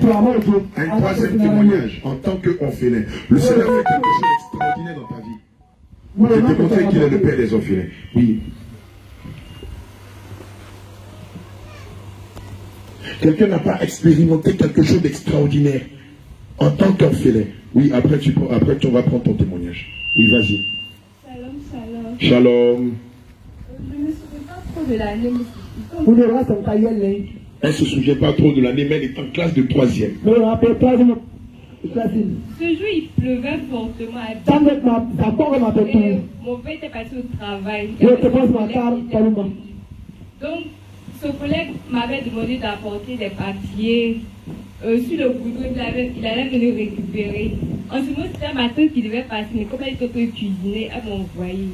troisième témoignage. En tant qu'orphelin, le Seigneur fait quelque chose d'extraordinaire dans ta vie. Je vais te montrer qu'il est le Père des orphelins. Oui. Quelqu'un n'a pas expérimenté quelque chose d'extraordinaire en tant qu'orphelin. Oui, après tu vas prendre ton témoignage. Oui, vas-y. Shalom, shalom. Shalom. Je ne me souviens pas trop de l'année, mais Elle ne se souvient pas trop de l'année, mais elle est en classe de 3e. ce jour, il pleuvait fortement. Et mon père était parti au travail. Donc, ce collègue m'avait demandé d'apporter des papiers sur le goudron. Il allait venir récupérer. En ce moment, c'était ma tante qui devait passer, mais comme elle était en train de cuisiner, elle m'a envoyé.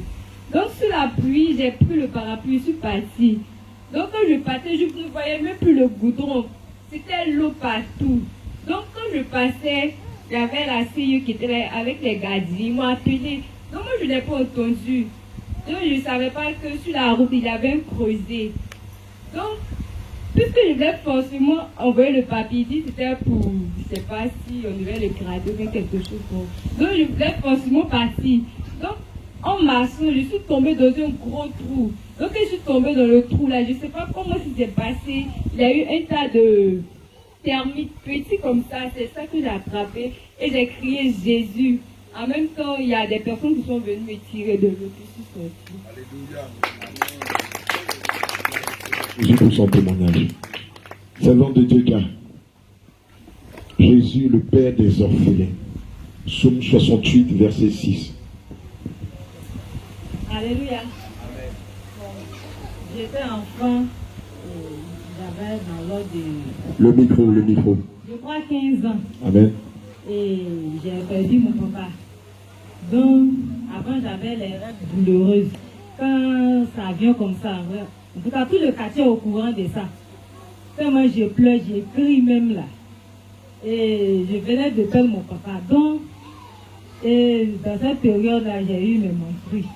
Donc, sous la pluie, j'ai pris le parapluie, je suis partie. Donc, quand je partais, je ne voyais même plus le goudron. C'était l'eau partout. Donc, quand je passais, il y avait la CIE qui était là avec les gardiens. Ils m'ont appelé. Donc, moi, je n'ai pas entendu. Donc, je ne savais pas que sur la route, il y avait un creuset. Donc, puisque je voulais forcément envoyer le papier, il dit c'était pour, je ne sais pas si on devait le grader ou quelque chose. Donc, je voulais forcément partir. Donc, en marchant, je suis tombée dans un gros trou. Donc, quand je suis tombée dans le trou là, je ne sais pas comment ça s'est passé. Il y a eu un tas de termites petits comme ça. C'est ça que j'ai attrapé. Et j'ai crié Jésus. En même temps, il y a des personnes qui sont venues me tirer de l'eau. Je suis sortie. Alléluia. Jésus pour son témoignage. Servant de Dieu car Jésus, le Père des orphelins. Psaume 68, verset 6. Alléluia. Bon, j'étais enfant, j'avais dans l'ordre de... Le micro. Je crois 15 ans. Amen. Et j'ai perdu mon papa. Donc, avant, j'avais les rêves douloureuses. quand ça vient comme ça, en tout cas tout le quartier est au courant de ça. Quand moi je pleure, j'ai crie même là. Et je venais de perdre mon papa. Donc, et dans cette période-là, j'ai eu mes menstrues.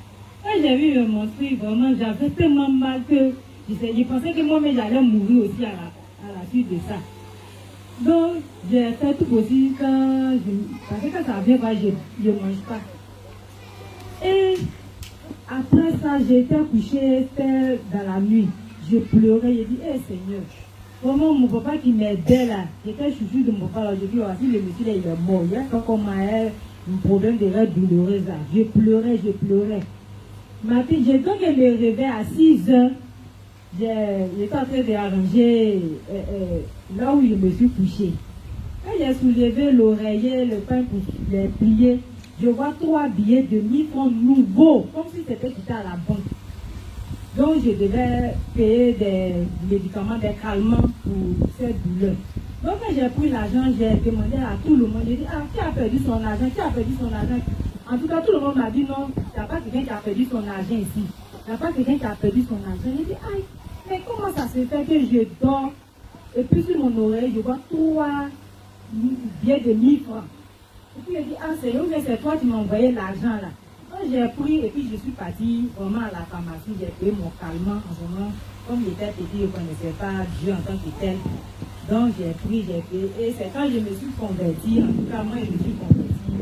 Quand j'ai eu mes menstrues, vraiment, j'avais tellement mal que je pensais que moi-même j'allais mourir aussi à la suite de ça. Donc, j'ai fait tout possible parce que quand ça vient, je ne mange pas. Et après ça, j'étais couchée dans la nuit. Je pleurais, j'ai dit, hé Seigneur, vraiment mon papa qui m'aidait là, j'étais chouchou de mon papa, j'ai dit, voici le monsieur là, il est mort. Il y a comme un problème de rêve douloureux là. Je pleurais. Ma fille, j'ai donc me réveiller à 6 heures. J'étais en train d'arranger là où je me suis couché. Quand j'ai soulevé l'oreiller, le pain pour les plier, je vois 3 billets de 1000 francs nouveaux, comme si c'était quitté à la banque. Donc je devais payer des médicaments, des calmants pour cette douleur. Donc quand j'ai pris l'argent, j'ai demandé à tout le monde, j'ai dit, qui a perdu son argent? En tout cas, tout le monde m'a dit, non, il n'y a pas quelqu'un qui a perdu son argent ici. Il n'y a pas quelqu'un qui a perdu son argent. J'ai dit, aïe, mais comment ça se fait que je dors et puis sur mon oreille, je vois 3 billets de 1000 francs. Et puis j'ai dit, Seigneur, mais c'est toi qui m'as envoyé l'argent là. Donc j'ai pris et puis je suis partie vraiment à la pharmacie, j'ai payé mon calmant en ce moment. Comme j'étais petit, je ne connaissais pas Dieu en tant que tel. Donc j'ai payé. Et c'est quand je me suis convertie, en tout cas moi je me suis convertie.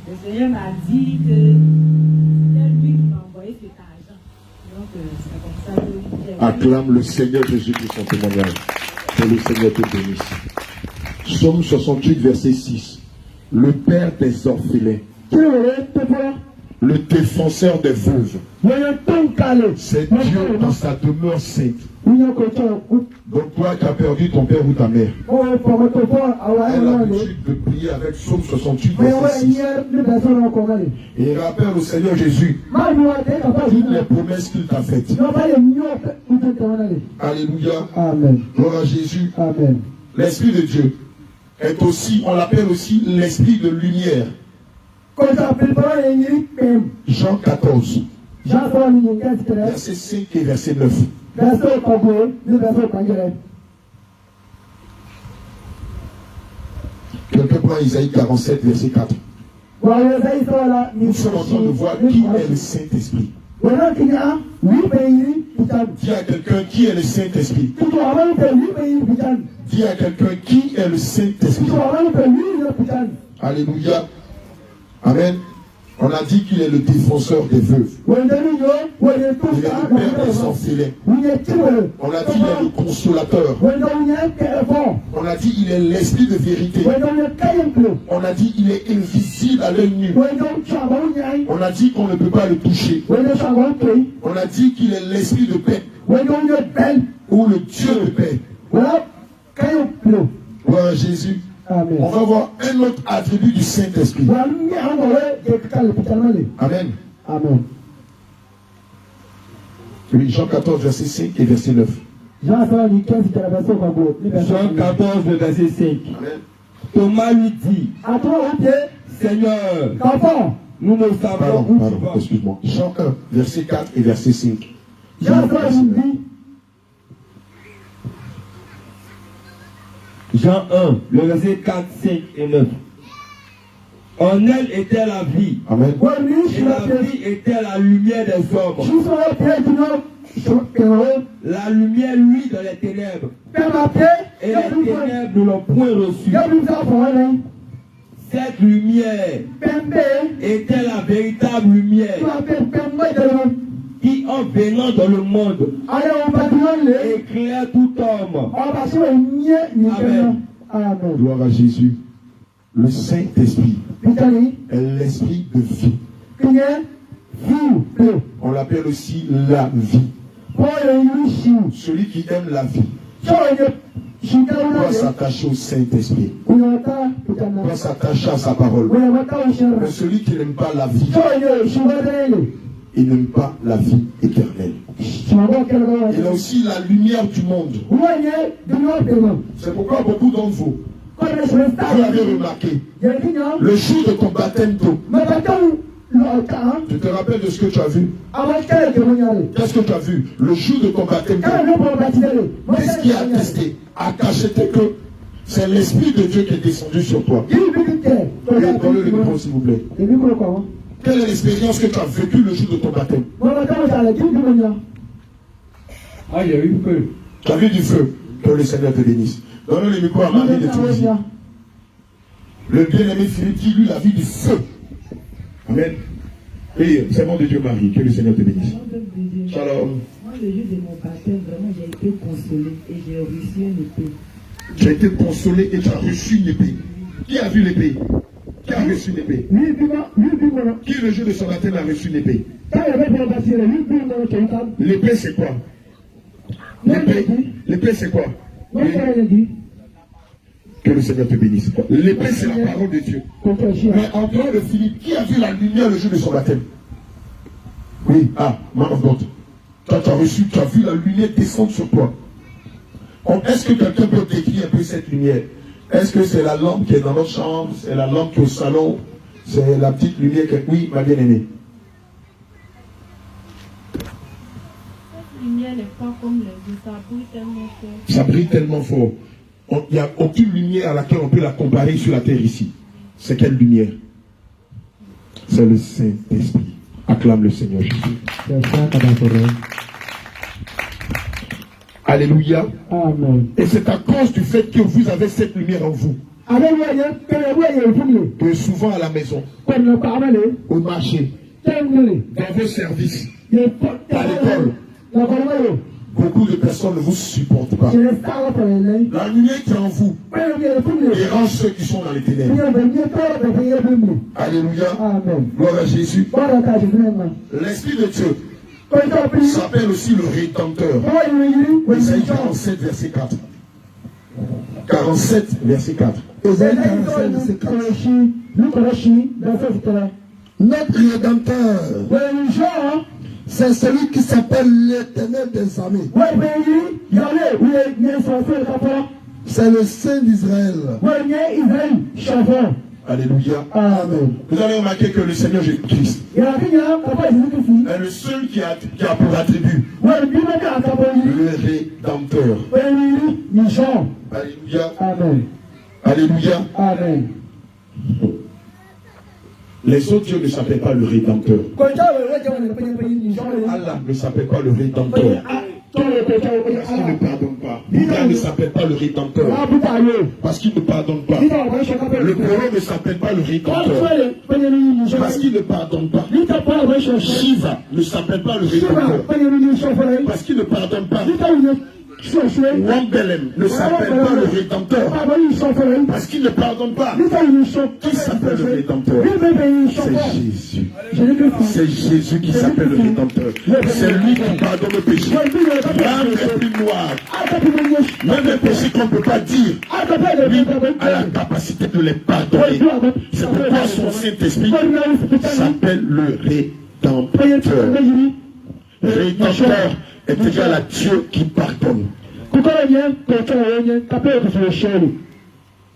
Le Seigneur m'a dit que c'était lui qui m'a envoyé cet argent. Donc c'est comme ça que j'ai... Acclame le Seigneur Jésus pour son témoignage. Que le Seigneur te bénisse. Psaume 68, verset 6. Le Père des orphelins, le défenseur des veuves, c'est Dieu dans sa demeure sainte. Donc toi qui as perdu ton père ou ta mère, elle a l'habitude de prier avec Psaume 68, verset 6. Et rappelle au Seigneur Jésus toutes les promesses qu'il t'a faites. Alléluia. Amen. Gloire à Jésus. Amen. L'Esprit de Dieu est aussi, on l'appelle aussi l'Esprit de lumière. Jean 14, verset 5 et verset 9. Quelqu'un prend Isaïe 47, verset 4. Nous sommes en train de voir qui est le Saint-Esprit. Dis à quelqu'un qui est le Saint-Esprit. Dis à quelqu'un qui est le Saint-Esprit. Alléluia. Amen. On a dit qu'il est le défenseur des veuves. Il est le père des orphelins. On a dit qu'il est le consolateur. On a dit qu'il est l'esprit de vérité. On a dit qu'il est invisible à l'œil nu. On a dit qu'on ne peut pas le toucher. On a dit qu'il est l'esprit de paix. Ou le Dieu de paix. Gloire à Jésus. Amen. On va voir un autre attribut du Saint-Esprit. Amen. Amen. Oui, Jean 14, verset 5 et verset 9. Jean 14, verset 5. Amen. Thomas lui dit, Seigneur, nous ne savons où tu vas. Excuse-moi. Jean 1, verset 4 et verset 5. Jean 1, le verset 4, 5 et 9. En elle était la vie. Amen. Et la vie était la lumière des hommes. La lumière, lui, dans les ténèbres. Et les ténèbres ne l'ont point reçu. Cette lumière était la véritable lumière qui, en venant dans le monde, éclaire tout homme. Amen. Gloire à Jésus. Le Saint-Esprit est l'esprit de vie. On l'appelle aussi la vie. Celui qui aime la vie doit s'attacher au Saint-Esprit, doit s'attacher à sa parole. Mais celui qui n'aime pas la vie, il n'aime pas la vie éternelle. Il a aussi la lumière du monde. C'est pourquoi beaucoup d'entre vous, vous l'avez remarqué, le jour de ton baptême d'eau, Tu te rappelles de ce que tu as vu? Qu'est-ce que tu as vu? Le jour de ton baptême, qu'est-ce qui a attesté? A cacheté que c'est l'Esprit de Dieu qui est descendu sur toi. Donne-le le micro, s'il vous plaît. Quelle est l'expérience que tu as vécue le jour de ton baptême? Ah, il y a eu feu. Tu as vu du feu. Que le Seigneur te bénisse. Donne-le le micro à Marie de Tunisie. Le bien-aimé Philippe qui lui a vu du feu. Amen. Et c'est mon de Dieu Marie. Que le Seigneur te bénisse. Shalom. Moi, le jour de mon baptême, vraiment, j'ai été consolé et j'ai reçu une épée. Tu as été consolé et tu as reçu une épée. Qui a vu l'épée? Qui a reçu une épée? Qui le jour de son baptême a reçu une épée? L'épée c'est quoi? L'épée c'est quoi? Que le Seigneur te bénisse. L'épée c'est la parole de Dieu. Mais en dehors de Philippe, qui a vu la lumière le jour de son baptême? Oui, man of God. Toi, tu as reçu, tu as vu la lumière descendre sur toi. Est-ce que quelqu'un peut décrire un peu cette lumière? Est-ce que c'est la lampe qui est dans notre chambre? C'est la lampe qui est au salon? C'est la petite lumière qui est... Oui, ma bien-aimée. Cette lumière n'est pas comme les autres, ça brille tellement fort. Ça brille tellement fort. Il n'y a aucune lumière à laquelle on peut la comparer sur la terre ici. C'est quelle lumière? C'est le Saint-Esprit. Acclame le Seigneur Jésus. Alléluia. Amen. Et c'est à cause du fait que vous avez cette lumière en vous que souvent à la maison, au marché, dans vos services, à l'école, beaucoup de personnes ne vous supportent pas. La lumière qui est en vous dérange ceux qui sont dans les ténèbres. Alléluia. Amen. Gloire à Jésus. L'Esprit de Dieu s'appelle aussi le Rédempteur. Ésaïe 47, verset 4. 47, verset 4. Ésaïe 47, verset 4. Notre Rédempteur, c'est celui qui s'appelle l'Éternel des armées. C'est le Saint d'Israël. Alléluia. Amen. Vous allez remarquer que le Seigneur Jésus-Christ est le seul qui a pour attribut le Rédempteur. Alléluia. Amen. Alléluia. Amen. Les autres dieux ne s'appellent pas le Rédempteur. Allah ne s'appelle pas le Rédempteur. Parce qu'il ne pardonne pas. Bouddha ne s'appelle pas le Rédempteur. Parce qu'il ne pardonne pas. Le Poro ne s'appelle pas le Rédempteur. Parce qu'il ne pardonne pas. Shiva ne s'appelle pas le Rédempteur. Parce qu'il ne pardonne pas. Wambelem ne s'appelle pas le Rédempteur. Parce qu'il ne pardonne pas. Qui s'appelle le Rédempteur? C'est Jésus. C'est Jésus qui s'appelle le Rédempteur. C'est lui qui pardonne le péché. Même les plus noirs, même les péchés qu'on ne peut pas dire, lui a la capacité de les pardonner. C'est pourquoi son Saint-Esprit s'appelle le Rédempteur. Rédempteur est égal à Dieu qui pardonne.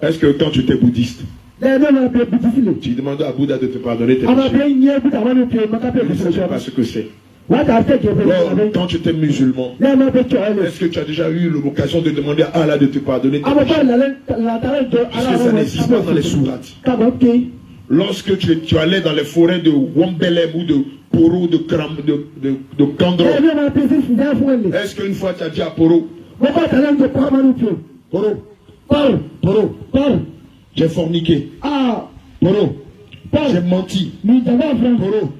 Est-ce que quand tu étais bouddhiste, tu demandais à Bouddha de te pardonner tes péchés? Je ne sais pas ce que c'est. Quand tu étais musulman, est-ce que tu as déjà eu l'occasion de demander à Allah de te pardonner tes péchés? Parce que ça n'existe pas dans les sourates. Lorsque tu allais dans les forêts de Wambelem ou de Poro, de Kandro, est-ce qu'une fois tu as dit à Poro, Poro, j'ai forniqué, Poro, j'ai menti, Poro,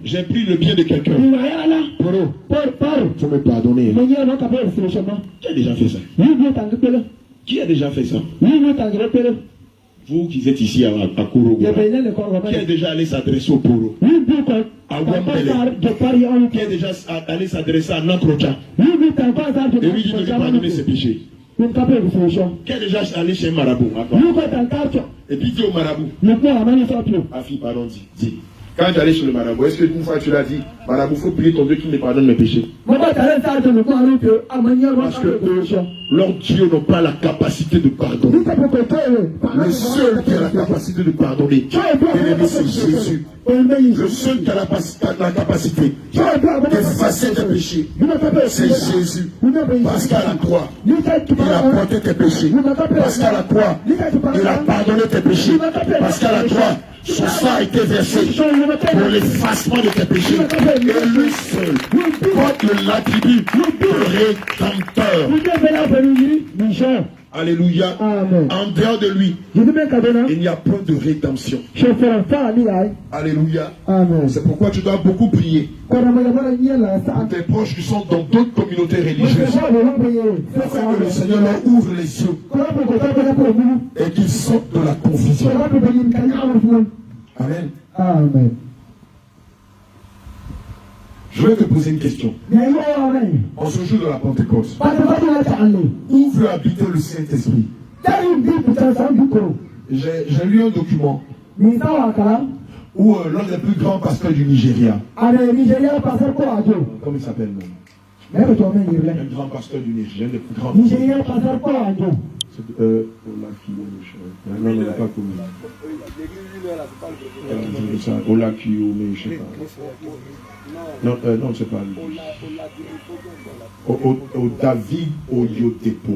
j'ai pris le bien de quelqu'un, Poro, tu me pardonner? Qui a déjà fait ça? Qui a déjà fait ça? Vous qui êtes ici à Kourou, qui est déjà allé s'adresser au Poro, à Wambele, qui est déjà allé s'adresser à Nankrocha, et lui dit de lui pardonner ses péchés, qui est déjà allé chez Marabout, et puis dit au Marabout, Afi, pardon, dis, Quand j'allais chez le marabout, est-ce qu'une fois tu l'as dit, marabout, il faut prier ton Dieu qui me pardonne mes péchés? Parce que leurs dieux n'ont pas la capacité de pardonner. Le seul qui a la capacité de pardonner, c'est Jésus. Le seul qui a la capacité d'effacer tes péchés, c'est Jésus. Parce qu'à la croix, il a porté tes péchés. Parce qu'à la croix, il a pardonné tes péchés. Parce qu'à la croix, son sang a été versé pour l'effacement de tes péchés. Et lui seul porte l'attribut de rédempteur. Alléluia. Amen. En dehors de lui, il n'y a point de rédemption. Alléluia. C'est pourquoi tu dois beaucoup prier pour tes proches qui sont dans d'autres communautés religieuses, afin que le Seigneur leur ouvre les yeux et qu'ils sortent de la confusion. Amen. Amen. Je vais te poser une question. En ce jour de la Pentecôte, où veut habiter le Saint-Esprit? J'ai lu un document où l'un des plus grands pasteurs du Nigeria, comment il s'appelle même? Un grand pasteur du Nigeria, un des plus grands. Non, il n'a pas connu. Olakiome, je ne sais pas. Non, c'est pas lui. David Oyodepo.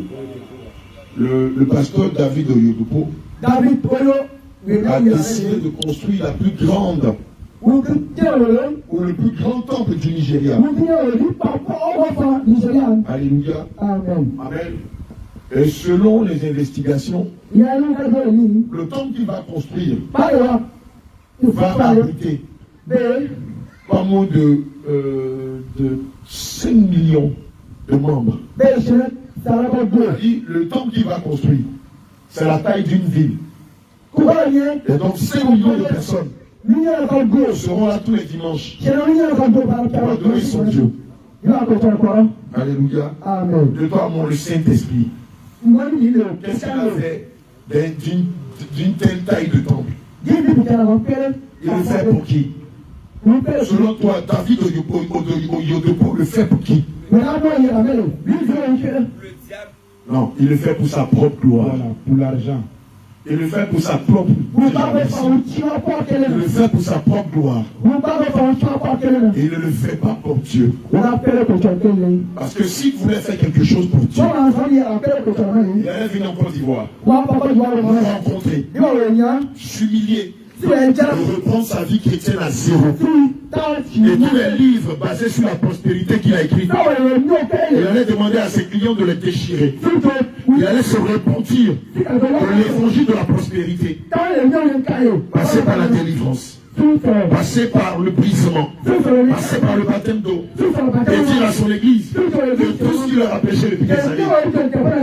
Le pasteur David Oyodepo a décidé de construire la plus grande ou le plus grand temple du Nigeria. Alléluia. Amen. Et selon les investigations, le temple qu'il va construire va abriter pas moins de 5 millions de membres. Le temple qu'il va construire, c'est la taille d'une ville. Et donc 5 millions de personnes seront là tous les dimanches pour adorer son Dieu. Alléluia. De toi, mon le Saint-Esprit. Qu'est-ce qu'il a fait d'une telle taille de temple? Il le fait pour qui? Selon toi, David Oyodepo le fait pour qui? Non, il le fait pour sa propre gloire. Voilà, pour l'argent. Il le fait pour sa propre gloire. Il le fait pour sa propre gloire. Et il ne le fait pas pour Dieu. Parce que s'il voulait faire quelque chose pour Dieu, il allait venir en Côte d'Ivoire, nous rencontrer, s'humilier, et reprendre sa vie chrétienne à zéro. Et tous les livres basés sur la prospérité qu'il a écrits, il allait demander à ses clients de les déchirer. Il allait se repentir de l'évangile de la prospérité, passer par la délivrance, passer par le brisement, passer par le baptême d'eau, et dire à son église que tout ce qu'il leur a péché depuis des années,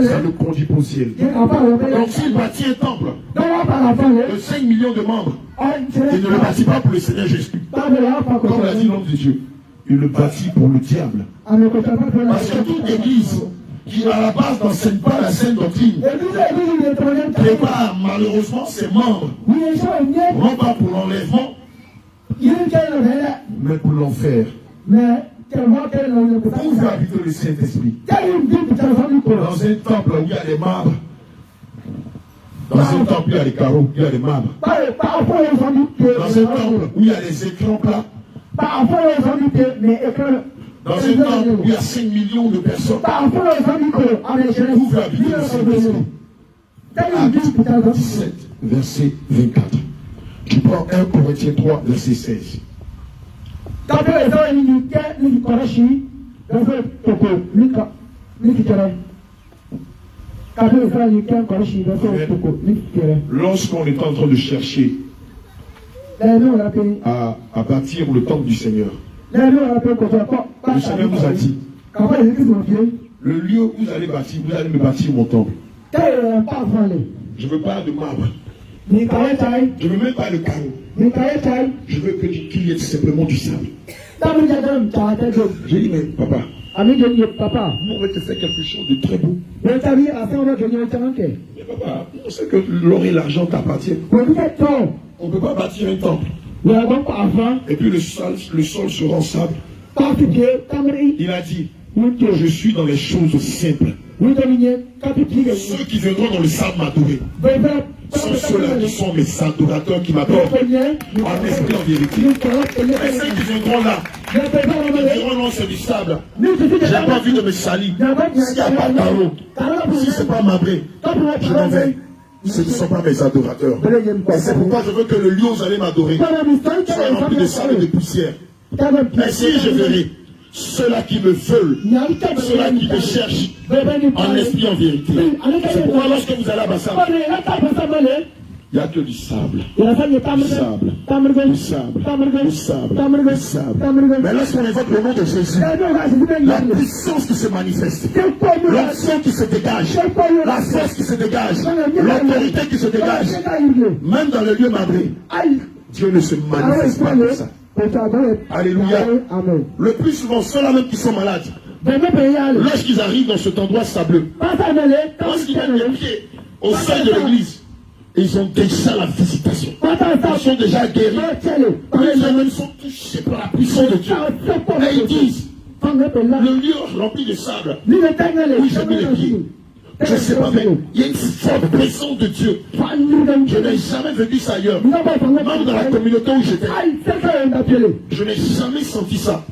ça le conduit au ciel. Donc s'il bâtit un temple de 5 millions de membres, il ne le bâtit pas pour le Seigneur Jésus, comme l'a dit l'homme de Dieu, il le bâtit pour le diable. Parce que toute église qui à la base n'enseigne pas la sainte doctrine prépare malheureusement ses membres, non pas pour l'enlèvement, mais pour l'enfer. Où veut habiter le Saint-Esprit? Dans un temple où il y a des marbres. Dans un temple où il y a des carreaux, il y a des marbres. Dans un temple où il y a des écrans plats. Dans un temple où il y a 5 millions de personnes. Où veut habiter le Saint-Esprit? Acte 17, verset 24. Tu prends 1 Corinthiens 3, verset 16. Lorsqu'on est en train de chercher à bâtir le temple du Seigneur, le Seigneur nous a dit, le lieu où vous allez bâtir, vous allez me bâtir mon temple. Je ne veux pas de marbre. Je ne veux même pas de carreau. Je veux qu'il y ait simplement du sable. J'ai dit, mais papa, on va te faire quelque chose de très beau. Mais papa, on sait que l'or et l'argent t'appartiennent. On ne peut pas bâtir un temple Et puis le sol se rend sable. Il a dit, je suis dans les choses simples. Ceux qui viendront dans le sable m'adorer sont ceux-là qui sont mes adorateurs qui m'adorent en esprit, en vérité. Mais ceux qui viendront là, ils diront non, c'est du sable. J'ai pas envie de me salir. S'il n'y a pas de carreau, si ce n'est pas mabré, je m'en vais. Ce ne sont pas mes adorateurs. Et c'est pourquoi je veux que le lieu où vous allez m'adorer soit rempli de sable et de poussière. Mais si je verrai ceux-là qui me veulent, ceux-là qui me cherchent en esprit, en vérité. C'est pourquoi lorsque vous allez à Bassam, il n'y a que du sable. Du sable. Du sable. Du sable. Du sable. Mais lorsqu'on évoque le nom de Jésus, la puissance qui se manifeste, l'onction qui se dégage, la force qui se dégage, l'autorité qui se dégage, même dans le lieu mabré, Dieu ne se manifeste pas comme ça. Alléluia. Le plus souvent, ceux-là même qui sont malades, lorsqu'ils arrivent dans cet endroit sableux, lorsqu'ils mettent les pieds au seuil de l'église, ils ont déjà la visitation. Ils sont déjà guéris. Ils sont touchés par la puissance de Dieu. Et ils disent, le lieu rempli de sable, oui, j'ai mis les pieds. Je ne sais pas, mais il y a une forte présence de Dieu. Je n'ai jamais vécu ça ailleurs. Même dans la communauté où j'étais. Je n'ai jamais senti ça.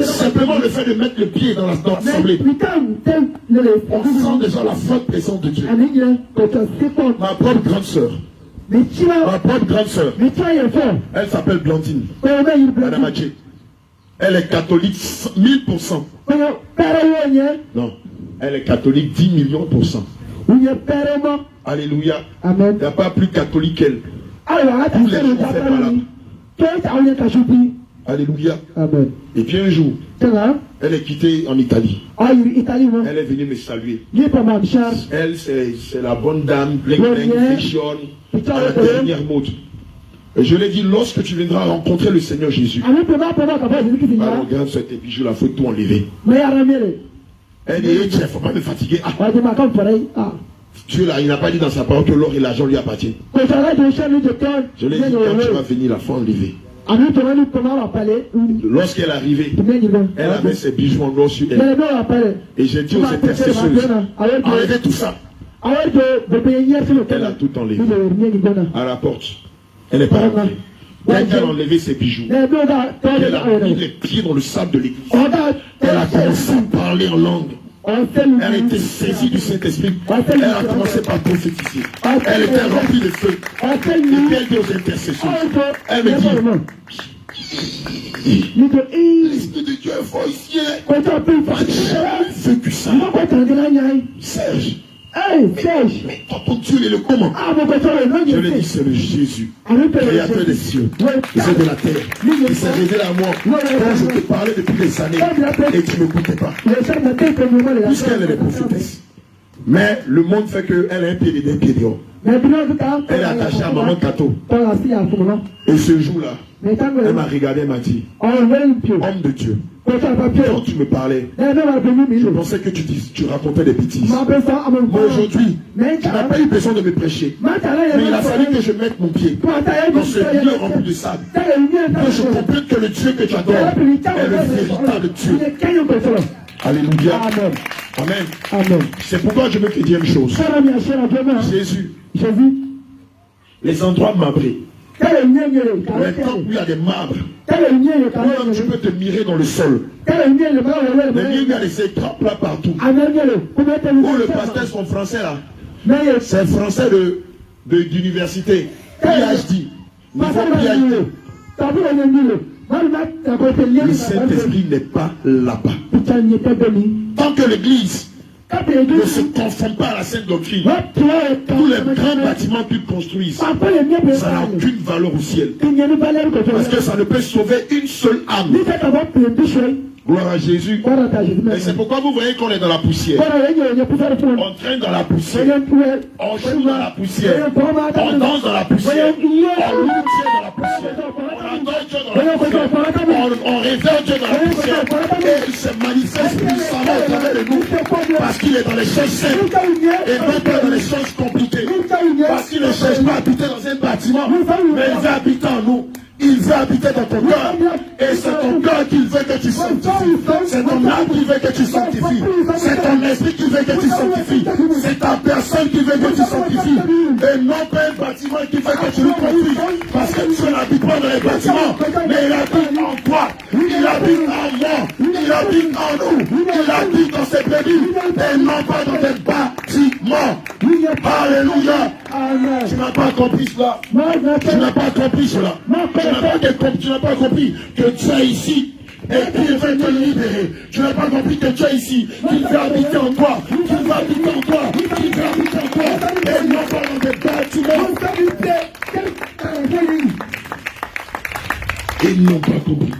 Simplement le fait de mettre le pied dans l'assemblée. On sent déjà la forte présence de Dieu. Ma propre grande sœur. Ma propre grande sœur. Elle s'appelle Blandine. Madame Adjé. Elle est catholique 1000%. Non. Elle est catholique 10 millions %. Alléluia. Il n'y a pas plus catholique qu'elle. Tous les jours, on fait pas là. Alléluia. Amen. Et puis un jour, elle est quittée en Italie. Elle est venue me saluer. Elle, c'est la bonne dame, bling bling, fashion, à la dernière mode. Et je l'ai dit, lorsque tu viendras rencontrer le Seigneur Jésus, alors regarde cette bijoux, la faut tout enlever. Elle dit, il ne faut pas me fatiguer. Dieu là, il n'a pas dit dans sa parole que l'or et l'argent lui appartiennent. Je l'ai dit, quand tu vas venir, la faut enlever. Lorsqu'elle est arrivée, elle avait ses bijoux en or sur elle. Et j'ai dit aux intercesseuses, enlevez tout ça. Elle a tout enlevé. À la porte. Elle n'est pas rentrée. Quand elle a enlevé ses bijoux, elle a mis les pieds dans le sable de l'église. Elle a commencé à parler en langue. Elle était saisie du Saint-Esprit. Elle a commencé par prophétiser. Elle était remplie de feu. Et puis elle dit aux intercesseurs, elle me dit, l'Esprit de Dieu est fort ici. J'ai vécu ça. Serge. Mais ton Dieu il est le comment? Je lui ai dit, c'est le Jésus, créateur des cieux et de la terre. Il s'est révélé à moi quand je te parlais depuis des années et tu ne m'écoutais pas. Puisqu'elle est prophétesse. Mais le monde fait qu'elle a un pied dedans, un pied dehors. Elle est attachée à maman Kato. Et ce jour-là, elle m'a regardé et m'a dit, homme de Dieu, quand tu me parlais, je pensais que tu racontais des bêtises. Mais aujourd'hui, tu n'as pas eu besoin de me prêcher. Mais il a fallu que je mette mon pied dans ce lieu rempli de sable. Que je comprenne que le Dieu que tu adores est le véritable Dieu. Alléluia. Amen. Amen. C'est pourquoi je veux te dire une chose. Jésus, les endroits mabrés. Maintenant où il y a des marbres, où tu peux te mirer dans le sol. Mais il y a des étrappes là partout. Où le pasteur son français là, c'est un français d'université. PhD. Niveau PhD. Le Saint-Esprit n'est pas là-bas. Tant que l'église ne se conforme pas à la sainte doctrine, tous les grands bâtiments qu'ils construisent, ça n'a aucune valeur au ciel. Parce que ça ne peut sauver une seule âme. Gloire à Jésus. Et c'est pourquoi vous voyez qu'on est dans la poussière. On traîne dans la poussière. On joue dans la poussière. On danse dans la poussière. On loue Dieu dans la poussière. On adore Dieu dans la poussière. On révère Dieu dans la poussière. Et il se manifeste puissamment au travers de nous. Parce qu'il est dans les choses simples. Et non pas dans les choses compliquées. Parce qu'il ne cherche pas à habiter dans un bâtiment. Mais il veut habiter en nous. Il veut habiter dans ton cœur. Et c'est ton cœur qu'il veut que tu sanctifies. C'est ton âme qui veut que tu sanctifies. C'est ton esprit qui veut que tu sanctifies. C'est ta personne qui veut que tu sanctifies. Et non pas un bâtiment qui fait que tu le construis. Parce que tu n'habites pas dans les bâtiments, mais il habite en toi. Il habite en moi. Il habite en nous. Il habite dans ses brebis. Et non pas dans des bâtiments. Alléluia. Tu n'as pas compris cela. Tu n'as pas compris cela. Tu n'as pas compris que tu es ici. Et qu'il veut te libérer. Tu n'as pas compris que tu es ici. Qu'il veut habiter en toi. Qu'il veut habiter en toi. Qu'il veut habiter en toi. Et non pas dans des bâtiments. Ils n'ont pas compris.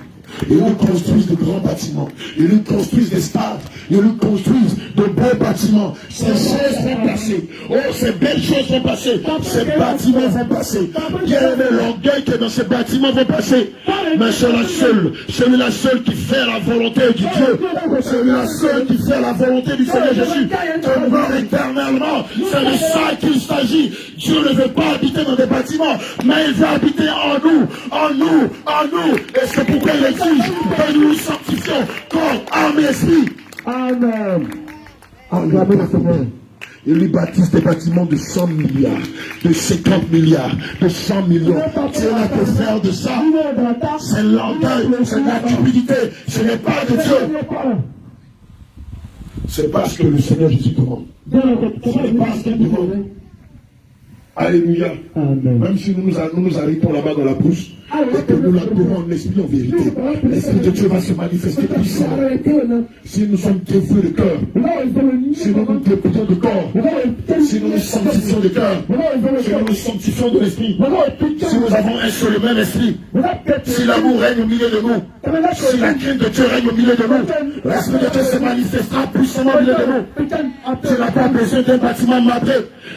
Ils nous construisent de grands bâtiments. Ils nous construisent des stades. Ils nous construisent de beaux bâtiments. Ces choses vont passer. Oh, ces belles choses vont passer. Ces bâtiments vont passer. Bien aimé, l'orgueil qui est dans ces bâtiments vont passer. Mais c'est la seule qui fait la volonté du Dieu. C'est la seule qui fait la volonté du Seigneur Jésus. De mort éternellement. C'est de ça qu'il s'agit. Dieu ne veut pas habiter dans des bâtiments, mais il veut habiter en nous. En nous. En nous. Et c'est pourquoi il exige que nous nous sanctifions corps, âme et esprit. Amen. Acclamez le Seigneur. Il lui baptise des bâtiments de 100 milliards, de 50 milliards, de 100 millions. Dieu n'a que faire de ça. C'est l'orgueil, c'est la cupidité. Ce n'est pas de Dieu. C'est parce que le Seigneur Jésus demande. C'est parce qu'il demande. Alléluia. Amen. Même si nous nous arrêtons là-bas dans la brousse, et que nous l'adorons en esprit en vérité, l'Esprit de Dieu va se manifester puissamment. Si nous sommes dévoués de cœur, si nous nous dépouillons de corps, si nous nous sanctifions de cœur, si nous nous sanctifions de l'esprit, si nous avons un seul et même esprit, si l'amour règne au milieu de nous, si la crainte de Dieu règne au milieu de nous, l'Esprit de Dieu se manifestera puissamment au milieu de nous. Tu n'as pas besoin d'un bâtiment matré,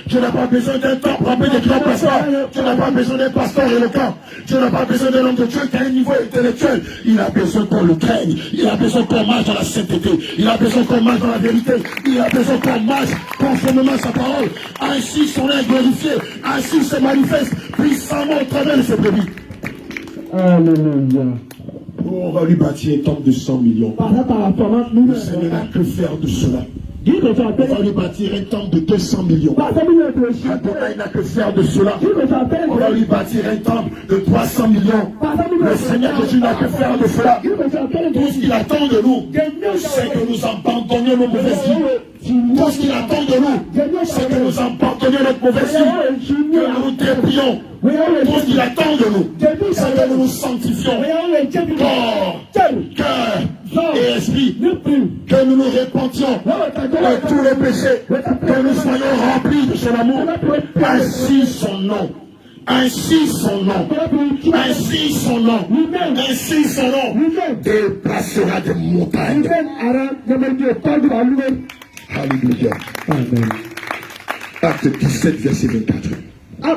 tu n'as pas besoin d'un temple rempli de grands pasteurs, tu n'as pas besoin d'un pasteur éloquent, tu n'as pas besoin d'un homme de Dieu qui a un niveau intellectuel. Il a besoin qu'on le craigne, il a besoin qu'on marche dans la sainteté, il a besoin qu'on marche dans la vérité, il a besoin qu'on marche conformément à sa parole. Ainsi son nom est glorifié, ainsi se manifeste puissamment au travers de ses brebis. Alléluia. On va lui bâtir un temple de 100 millions. Le Seigneur n'a que faire de cela. On va lui bâtir un temple de 200 millions. Adonai n'a que faire de cela. On va lui bâtir un temple de 300 millions. Le Seigneur Jésus n'a que faire de cela. Tout ce qu'il attend de nous, c'est que nous abandonnions nos mauvaises vies. Tout ce qu'il attend de nous, c'est que nous abandonnions notre mauvaise vie, que nous nous déplions. Tout ce qu'il attend de nous, c'est que nous nous sanctifions. Corps, cœur et esprit. Que nous nous repentions de tous les péchés. Que nous soyons remplis de son amour. Ainsi son nom. Ainsi son nom. Ainsi son nom. Ainsi son nom déplacera des montagnes. Alléluia. Amen. Acte 17, verset 24. 1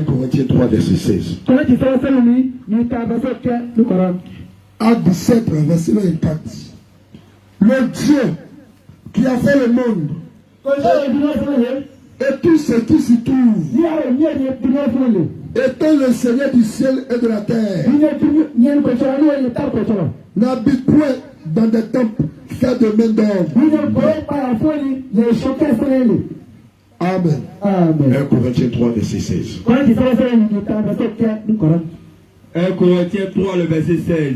Corinthiens 3, verset 16. Acte 17, verset 24. Le Dieu qui a fait le monde et tout ce qui s'y trouve, étant le Seigneur du ciel et de la terre, n'habite point dans des temples faits de main d'homme. Amen. Amen. 1 Corinthiens 3, verset 16. 1 Corinthiens 3, le verset 16.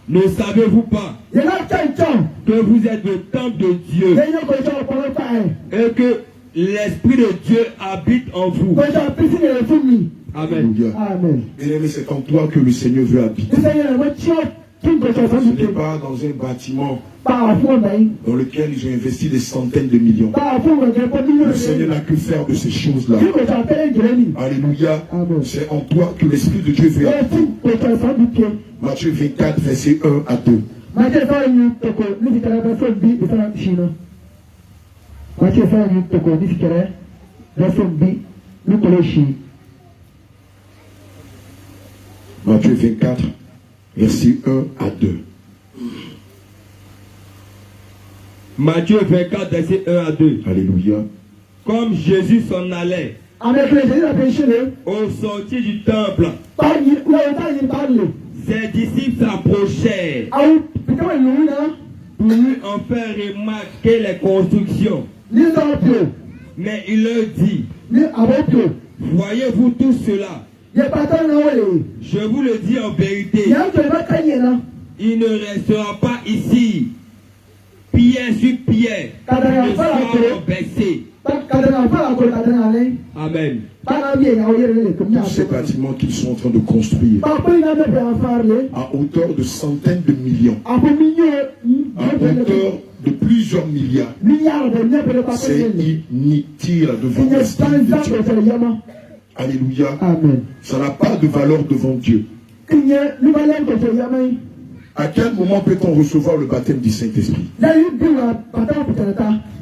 Ne savez-vous pas que vous êtes le temple de Dieu et que l'Esprit de Dieu habite en vous? Amen. Amen. Bien-aimé, c'est en toi que le Seigneur veut habiter. Ce n'est pas dans un bâtiment dans lequel ils ont investi des centaines de millions. Le Seigneur n'a que faire de ces choses-là. Alléluia. C'est en toi que l'Esprit de Dieu veut habiter. Matthieu 24, verset 1 à 2. Matthieu 24, verset 1 à 2. Matthieu 24, verset 1 à 2. Alléluia. Comme Jésus s'en allait, Au sortir du temple, ses disciples s'approchèrent pour lui en faire remarquer les constructions. Mais il leur dit, voyez-vous tout cela? Je vous le dis en vérité, il ne restera pas ici pierre sur pierre qui ne soit renversé. Amen. Tous ces bâtiments qu'ils sont en train de construire à hauteur de centaines de millions, à hauteur de plusieurs milliards, c'est inutile devant l'Esprit de Dieu. Alléluia. Ça n'a pas de valeur devant Dieu. À quel moment peut-on recevoir le baptême du Saint-Esprit?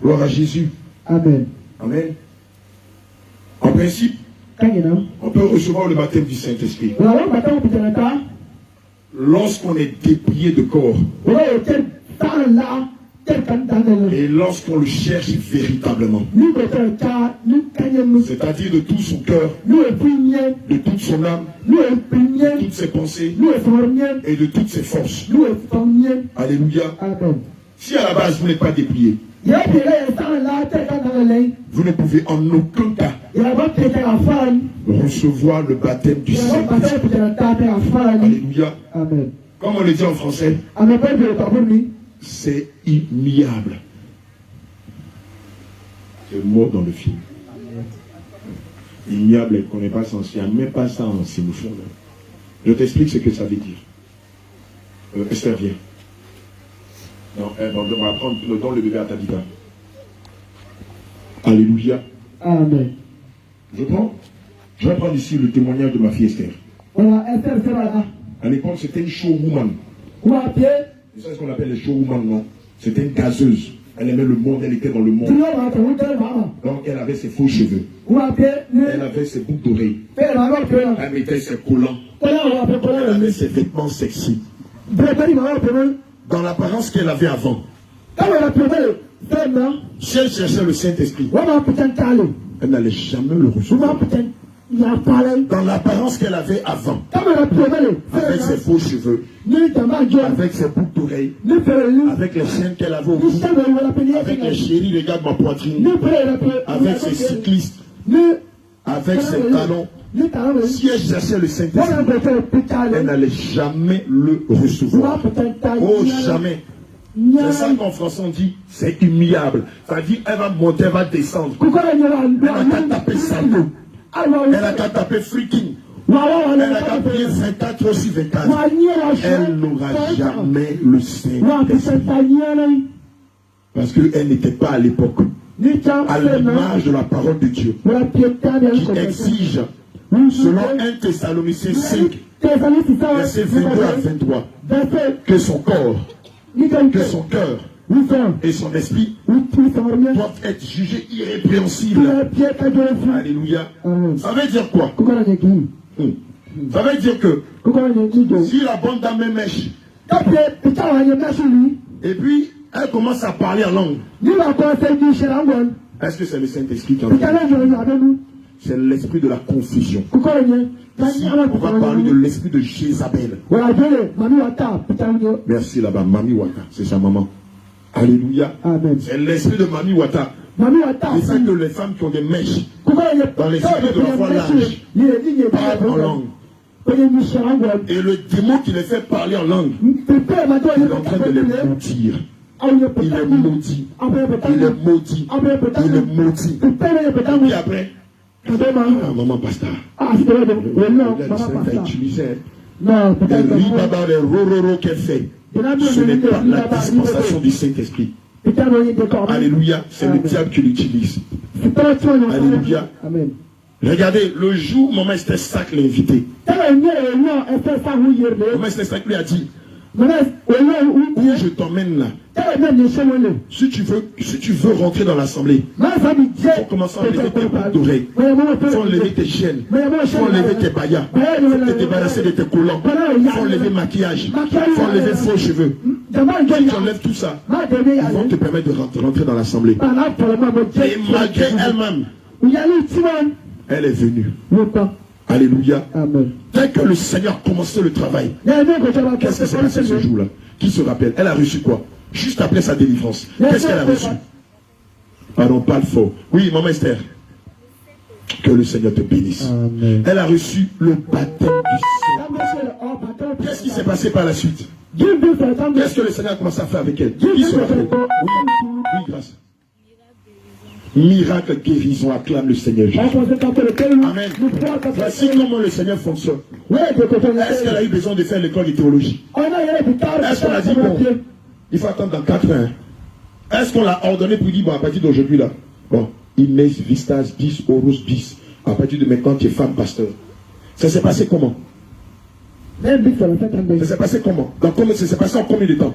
Gloire à Jésus. Amen. Amen. En principe, on peut recevoir le baptême du Saint-Esprit lorsqu'on est dépouillé de corps et lorsqu'on le cherche véritablement. C'est-à-dire de tout son cœur, de toute son âme, de toutes ses pensées et de toutes ses forces. Alléluia. Si à la base vous n'êtes pas dépouillé, vous ne pouvez en aucun cas recevoir le baptême du Saint-Esprit. Alléluia. Comme on le dit en français, c'est immuable. C'est le mot dans le film. Immuable, elle ne connaît pas ça. Il n'y a même pas ça en simulant. Je t'explique ce que ça veut dire. Esther, viens. Non, on va prendre le bébé à Tabitha. Alléluia. Amen. Je vais prendre ici le témoignage de ma fille Esther. À l'époque, c'était une showwoman. Vous savez ce qu'on appelle les showwoman, non? C'était une gazeuse. Elle aimait le monde, elle était dans le monde. Donc elle avait ses faux cheveux. Elle avait ses boucles d'oreilles. Elle mettait ses collants. Elle avait ses vêtements sexy. Dans l'apparence qu'elle avait avant. Si elle cherchait le Saint-Esprit, elle n'allait jamais le recevoir. Dans l'apparence qu'elle avait avant, avec ses faux cheveux, avec ses boucles d'oreilles, avec les chaînes qu'elle avait au cou, avec les chéris, regarde ma poitrine, avec ses cyclistes, avec ses talons. Si elle cherchait le Saint-Esprit, elle n'allait jamais le recevoir. Oh, jamais. C'est ça qu'en français on dit, c'est immuable. Ça veut dire, elle va monter, elle va descendre. Elle n'a qu'à taper Salo. Elle n'a qu'à taper freaking. Elle n'a qu'à payer 24 sur 24. Elle n'aura jamais le Saint-Esprit. Parce qu'elle n'était pas à l'époque à l'image de la parole de Dieu qui exige, selon 1 Thessaloniciens 5, versets 22 à 23, que son corps, que son cœur et son esprit doivent être jugés irrépréhensibles. Alléluia. Ça veut dire quoi? Ça veut dire que si la bonne dame est mèche, et puis elle commence à parler en langue, est-ce que c'est le Saint-Esprit qui en fait? C'est l'esprit de la confusion. Ici, on va parler de l'esprit de Jézabel. Merci là-bas, Mami Wata, c'est sa maman. Alléluia. C'est l'esprit de Mami Wata. C'est ça que les femmes qui ont des mèches, dans l'esprit de la foi large, parlent en langue. Et le démon qui les fait parler en langue, il est en train de les mentir. Il est maudit. Il est maudit. Il est maudit. Et puis après, maman pasteur. Elle utilisait les ribaba, les rororo qu'elle fait. Ce n'est pas la dispensation du Saint-Esprit. Alléluia, c'est le diable qui l'utilise. Alléluia. Regardez, le jour où Maman Esther Sac l'a invité, Maman Esther Sac lui a dit, où je t'emmène là, si tu veux rentrer dans l'assemblée, il faut commencer à enlever tes boucles d'oreilles, il faut enlever tes chaînes, il faut enlever tes bayas, il faut te débarrasser de tes collants, il faut enlever le maquillage, il faut enlever faux cheveux. Si tu enlèves tout ça, ils vont te permettre de rentrer dans l'assemblée. Et malgré elle-même, elle est venue. Luka. Alléluia. Amen. Dès que le Seigneur commençait le travail, qu'est-ce qui s'est passé ce jour-là? Qui se rappelle? Elle a reçu quoi? Juste après sa délivrance. Qu'est-ce qu'elle a reçu? Pardon, parle fort. Oui, maman Esther. Que le Seigneur te bénisse. Amen. Elle a reçu le baptême du Saint-Esprit. Qu'est-ce qui s'est passé par la suite? Qu'est-ce que le Seigneur a commencé à faire avec elle? Qui se rappelle? Oui, grâce. Miracle, guérison, acclame le Seigneur Jésus. Amen. Voici comment le Seigneur fonctionne. Est-ce qu'elle a eu besoin de faire l'école de théologie? Est-ce qu'on a dit, bon, il faut attendre dans 4 ans? Est-ce qu'on l'a ordonné pour dire, bon, à partir d'aujourd'hui, là, bon, Inès, Vistas, 10, Horus, 10, à partir de maintenant, tu es femme pasteur. Ça s'est passé comment? Ça s'est passé comment? Ça s'est passé en combien de temps?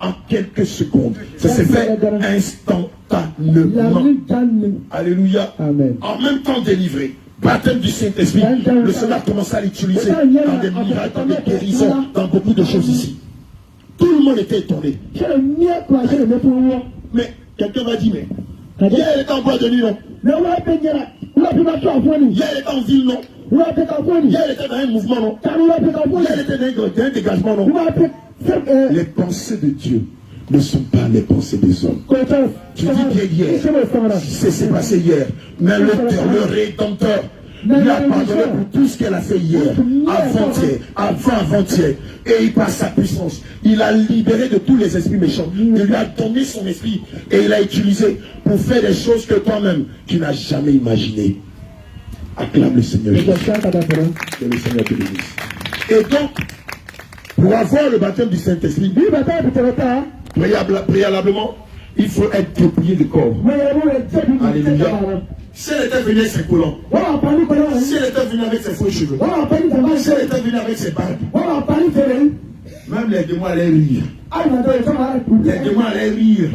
En quelques secondes. Ça s'est fait instantanément. Alléluia. Amen. En même temps délivré. Baptême du Saint-Esprit. Le Seigneur commence à l'utiliser dans des miracles, dans des guérisons, dans beaucoup de choses ici. Tout le monde était étonné. Mais quelqu'un va dire, mais hier elle était en bois de nuit, non? Hier elle était en ville, non? Hier elle était dans un mouvement, non? Hier elle était dans un dégagement, non? Les pensées de Dieu ne sont pas les pensées des hommes. Tu dis bien hier, c'est passé hier, mais le Rédempteur lui a pardonné pour tout ce qu'elle a fait hier, avant-hier, avant-avant-hier, et par sa puissance, il a libéré de tous les esprits méchants, il lui a donné son esprit, et il l'a utilisé pour faire des choses que toi-même, tu n'as jamais imaginées. Acclame le Seigneur Jésus. Que le Seigneur te bénisse. Et donc, pour avoir le baptême du Saint-Esprit, préalablement, il faut être dépouillé de corps. Alléluia. Si elle était venue avec ses collants, si elle était venue avec ses faux cheveux, si elle était venue avec ses barbes, même les démons allaient rire. Les démons allaient rire.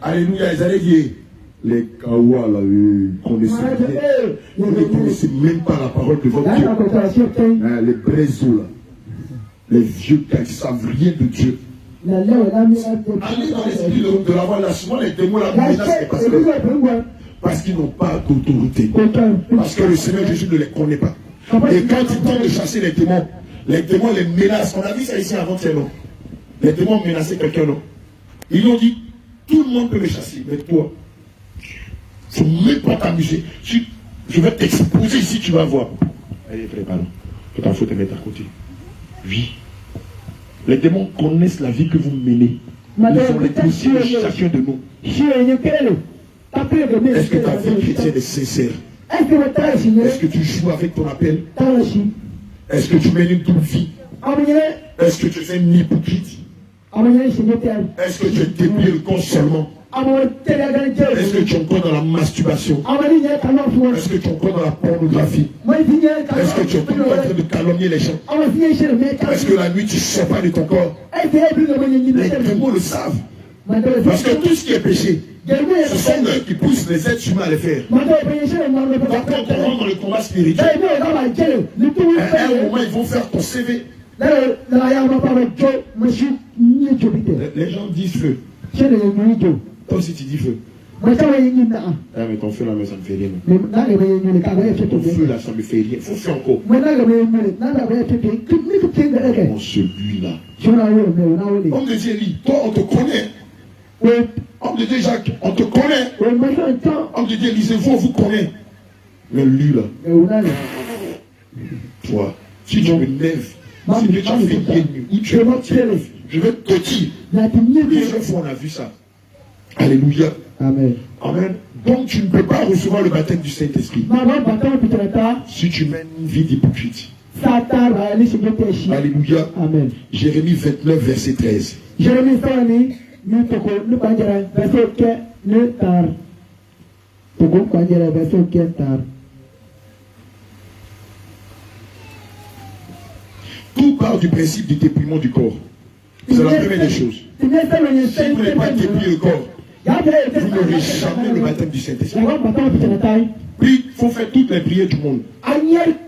Alléluia, ils allaient dire, les kawa là, vous ne connaissez même pas la parole de votre Dieu. Les brésous là, les vieux qui ne savent rien de Dieu. Allez dans l'esprit de la voie là, souvent les démons là, vous menacent les pasteurs. Parce qu'ils n'ont pas d'autorité. Parce que le Seigneur Jésus ne les connaît pas. Et quand ils tentent de chasser les démons les menacent. On a vu ça ici avant-hier, non? Les démons menaçaient quelqu'un, non? Ils ont dit, tout le monde peut le chasser, mais toi, il ne faut même pas t'amuser. Je vais t'exposer ici, tu vas voir. Allez, frère, pardon. Il faut te mettre à côté. Oui. Les démons connaissent la vie que vous menez. Ils ont les dossiers de chacun de nous. Est-ce que ta vie chrétienne est sincère? Est-ce que tu joues avec ton appel? Est-ce que tu mènes une double vie? Est-ce que tu es un hypocrite? Est-ce que tu es dépouillé le corps seulement? Est-ce que tu es encore dans la masturbation? Est-ce que tu es encore dans la pornographie? Est-ce que tu es encore en train de calomnier les gens? Est-ce que la nuit tu ne sors pas de ton corps? Les démons le savent. Parce que tout ce qui est péché, ce sont eux qui poussent les êtres humains à le faire. Donc quand on rentre dans le combat spirituel, à un moment ils vont faire ton CV. Les gens disent feu. Toi aussi tu dis feu. Ah mais ton feu là, mais ça ne fait rien. Ton feu là, ça ne me fait rien. Il faut faire encore. Bon, celui-là. Homme de Dieu, lui, toi on te connaît. Homme de Dieu Jacques, on te connaît. Homme de Dieu Lisez-vous, on vous connaît. Mais lui là, toi, si tu me lèves, si tu as fait bien ou tu es menti, je vais te dire. Plusieurs fois on a vu ça. Alléluia. Amen. Amen. Donc tu ne peux pas recevoir le baptême du Saint-Esprit si tu mènes une vie d'hypocrite. Alléluia. Amen. Jérémie 29, verset 13. Jérémie 29, verset 13. Tout part du principe du dépouillement du corps. C'est la première des choses. Si vous n'avez pas dépouillé le corps, vous n'aurez jamais le baptême du Saint-Esprit. Puis, il faut faire toutes les prières du monde.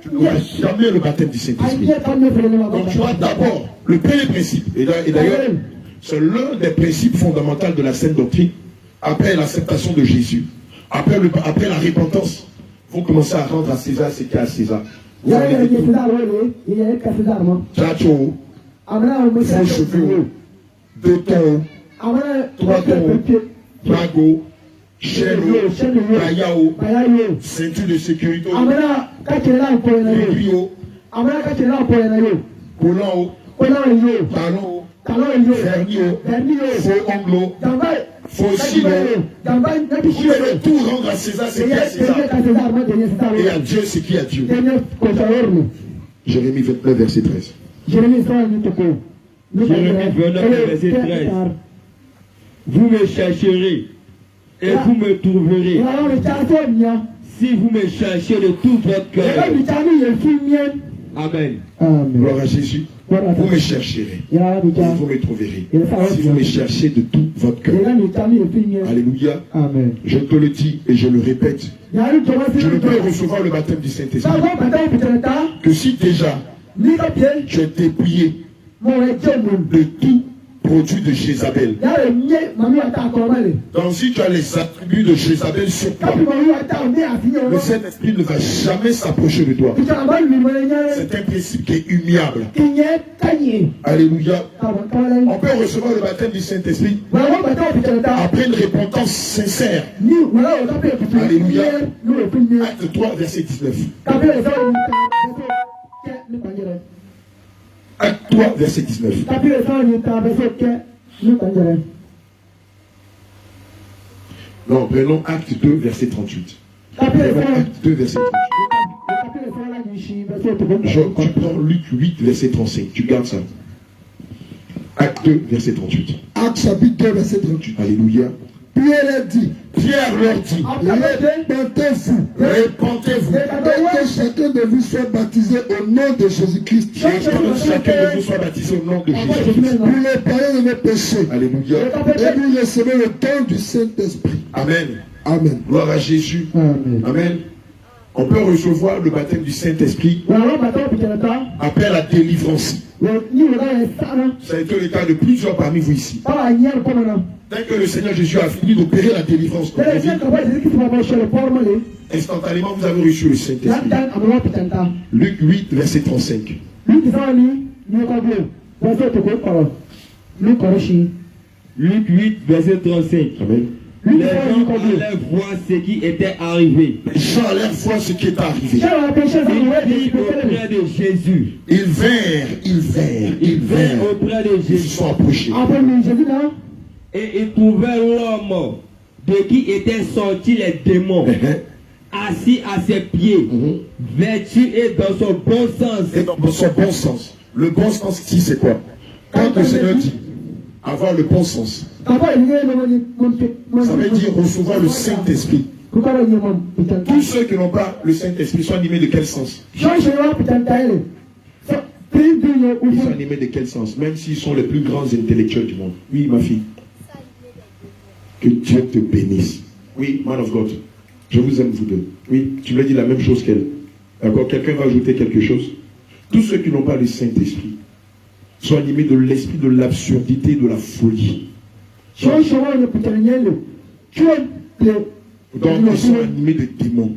Tu n'auras jamais le baptême du Saint-Esprit. Donc, tu vois d'abord le premier principe. Et d'ailleurs, c'est l'un des principes fondamentaux de la sainte doctrine après l'acceptation de Jésus. Après la repentance, vous commencez à rendre à César ce qui est à César. Vous Yàrá avez yẹn dit yẹ tout. César wọlé, ìyẹn yẹ ká César mọ́. Tchatcho, Àwọn náà wọ́n faux cheveux, 2 tons, Àwọn náà 3 tons, drago, chaîne, bayao, Bàyáyò. ceinture de sécurité, Àwọn náà káàkiri náà pọ̀ yẹn náà yóò. aiguille, Àwọn náà káàkiri náà pọ̀ yẹn náà yóò. collant, Kọ́lá yẹn yóò. talon, Kàlọ́ yẹn yóò. vernis, Bẹ̀ẹ̀ni yóò. faux ongles. Jàmbá Faux chino. Jàmbá nàbí Vous devez tout rendre à César ce qui est à César. ká César mọ́ tẹ̀yẹ César Et à wọlé. Dieu ce qui est à Dieu. Tẹ̀yẹ kọ̀tà wọ̀rù. Jérémie 29, verset 13. Jérémie sọ̀rọ̀ ní tòkó. Jérémie 29, verset 13. Vous me chercherez et vous me trouverez Ìyàwó mi ta tó nìyà. si vous me cherchez de tout votre Ìyàwó cœur. mi ta ní yẹn fún miẹ́. Amen. Gloire à Jésus. Vous me chercherez. Ìyàwó mi Et ta. vous me trouverez. Si vous me cherchez de tout votre cœur. Ìyàwó mi ta ní yẹn fún miẹ́. Alléluia. Amen. Je te le dis et je le répète. Yàrá ìjọba sí Tu ne ìjọba. peux recevoir le baptême du Saint-Esprit Sábà bàtà ìpìtẹ̀rẹ̀ ta. que si déjà Ní kàpẹ́. tu es dépouillé Mo rẹ̀ jẹ́ mo. de tout produit de Jézabel. Yàrá ìyẹ́ màmí àtà àkọ́rọ́ rẹ̀. Donc si tu as les attributs de Jézabel sur toi, Kápẹ́ màmí àtà òní àfihàn le wọn. Saint-Esprit ne va jamais s'approcher de toi. Ìjọba lùmọ̀ ẹ̀ yẹn. C'est un principe qui est immuable. Ìyẹn káyè. Alléluia. Kàwọn kọ́lẹ́. On peut recevoir le baptême du Saint-Esprit Wàá bàtà ìpìtẹ̀rẹ̀ ta. après une repentance sincère. Ní wàá wò kápẹ́ ìpìtẹ̀rẹ̀ Alléluia. yẹn. Ní wò fún yẹn. Acte 3, verset 19. Kápẹ́ ìsọ̀rọ̀ ní ta. Kẹ́ nípa yẹrẹ. Acte 3, verset 19. Kápẹ́ ìsọ̀rọ̀ ní ta. Bẹ́sẹ̀ kẹ́ nípa yẹrẹ. Non, prenons Acte 2, verset 38. Kápẹ́ Prenons ìsọ̀rọ̀. Acte 2, verset 38. Kápẹ́ ìsọ̀rọ̀ láti ṣí bẹ́sẹ̀ tó kọ́. Tu prends Luc 8, verset 35. Tu gardes ça. Acte 2, verset 38. Acte chapitre 2, verset 38. Alléluia. Pierre dit. Pierre leur dit, Répentez-vous. répentez-vous. Et que chacun de vous soit baptisé au nom de Jésus-Christ. Et que chacun de vous soit baptisé au nom de Jésus. Pour le pardon de nos péchés. Alléluia. Et vous recevez le don du Saint-Esprit. Amen. Amen. Gloire à Jésus. Amen. Amen. On peut recevoir le baptême du Saint-Esprit après la délivrance. Ça a été le cas de plusieurs parmi vous ici. Dès que le Seigneur Jésus a fini d'opérer la délivrance dans votre vie, instantanément vous avez reçu le Saint-Esprit. Luc 8, verset 35. Luc 8, verset 35. Amen. Les gens allaient voir ce qui était arrivé. Les gens allèrent voir ce qui est arrivé. Ils virent auprès de Jésus. Ils vinrent Ils vinrent auprès de Ils se Jésus. sont approchés. Et ils trouvèrent l'homme de qui étaient sortis les démons, assis à ses pieds, vêtu et dans son bon sens. Et dans son bon sens. Le bon sens ici, c'est quoi? Quand le Seigneur dit avoir le bon sens, ça veut dire recevoir le Saint-Esprit. Tous ceux qui n'ont pas le Saint-Esprit sont animés de quel sens? Ils sont animés de quel sens? Même s'ils sont les plus grands intellectuels du monde. Oui, ma fille. Que Dieu te bénisse. Oui, man of God. Je vous aime vous deux. Oui, tu me dis la même chose qu'elle. D'accord? Quelqu'un va ajouter quelque chose? Tous ceux qui n'ont pas le Saint-Esprit sont animés de l'esprit de l'absurdité, de la folie. Donc ils sont animés de démons.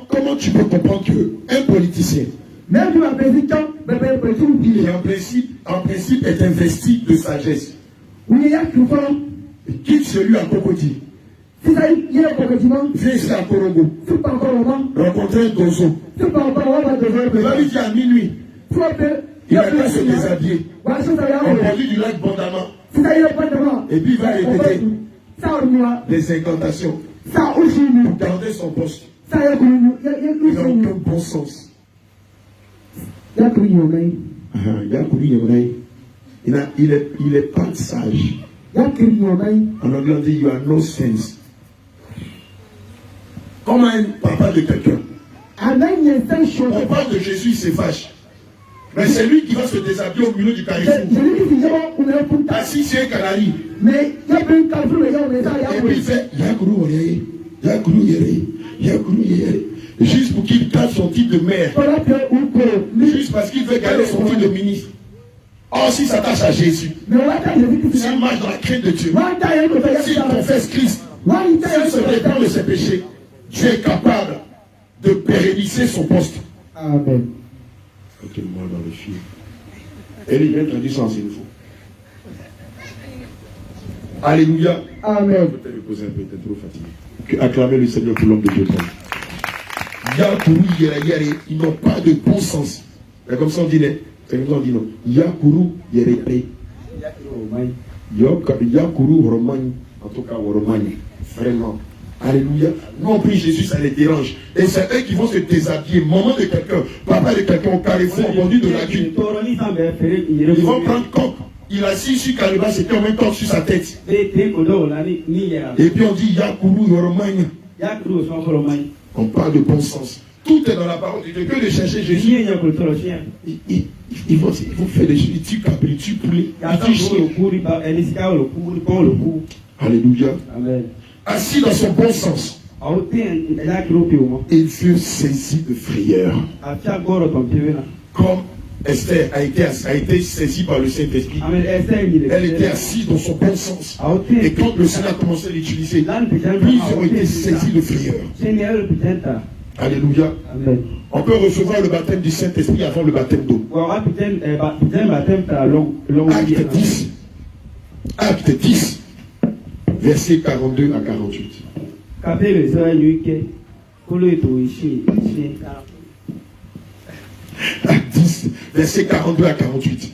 Comment tu peux comprendre qu'un politicien qui en principe est investi de sagesse quitte celui à Cocody, vient ici à Korogo, rencontrer un dozo, il va lui dire à minuit, il va pas se déshabiller, on produit du lac Bondama, et puis il va répéter des incantations pour garder son poste. Il n'a aucun bon sens. Il est pas sage. En anglais, on dit you have no sense. Comme un papa de quelqu'un. On parle de Jésus, il se fâche. Mais c'est lui qui va se déshabiller au milieu du carrefour. Assis sur un canari. Et puis il fait juste pour qu'il garde son titre de maire. Juste parce qu'il veut garder son titre de ministre. Or, s'il s'attache à Jésus, s'il marche dans la crainte de Dieu, s'il confesse Christ, S'il se répand de ses péchés, Dieu est capable de pérenniser son poste. Amen. Mettez-moi dans le film. Elle vient traduire ça en sinfo. Alléluia. Amen. Peut-être me poser un peu, t'es trop fatigué. Acclamez le Seigneur pour l'homme de Dieu. Yakuru Yere, ils n'ont pas de bon sens. C'est comme ça on dit, c'est comme ça on dit non. Yakuru Yere. Yakuru Romagne. En tout cas, Romagne. Vraiment. Alléluia. Nous on prie Jésus, ça les dérange. Et c'est eux qui vont se déshabiller. Maman de quelqu'un, papa de quelqu'un au carrefour, au conduit de la dune. Ils vont prendre coq. Il a assis sur Calebasse et puis on met coq sur sa tête. Et puis on dit Yakuru Romagne. On parle de bon sens. Tout est dans la parole de Dieu. Que de chercher Jésus. Ils vont faire des choses. Ils tuent capri, ils tuent poulet. Ils tuent chien. Alléluia. Amen. Assis dans son bon sens. Il fut saisi de frayeur. Comme Esther a été saisie par le Saint-Esprit. Elle était assise dans son bon sens. Et quand le Seigneur a commencé à l'utiliser, plusieurs ont été saisis de frayeur. Alléluia. Amen. On peut recevoir le baptême du Saint-Esprit avant le baptême d'eau. Acte 10, versets 42 à 48. Acte 10, versets 42 à 48.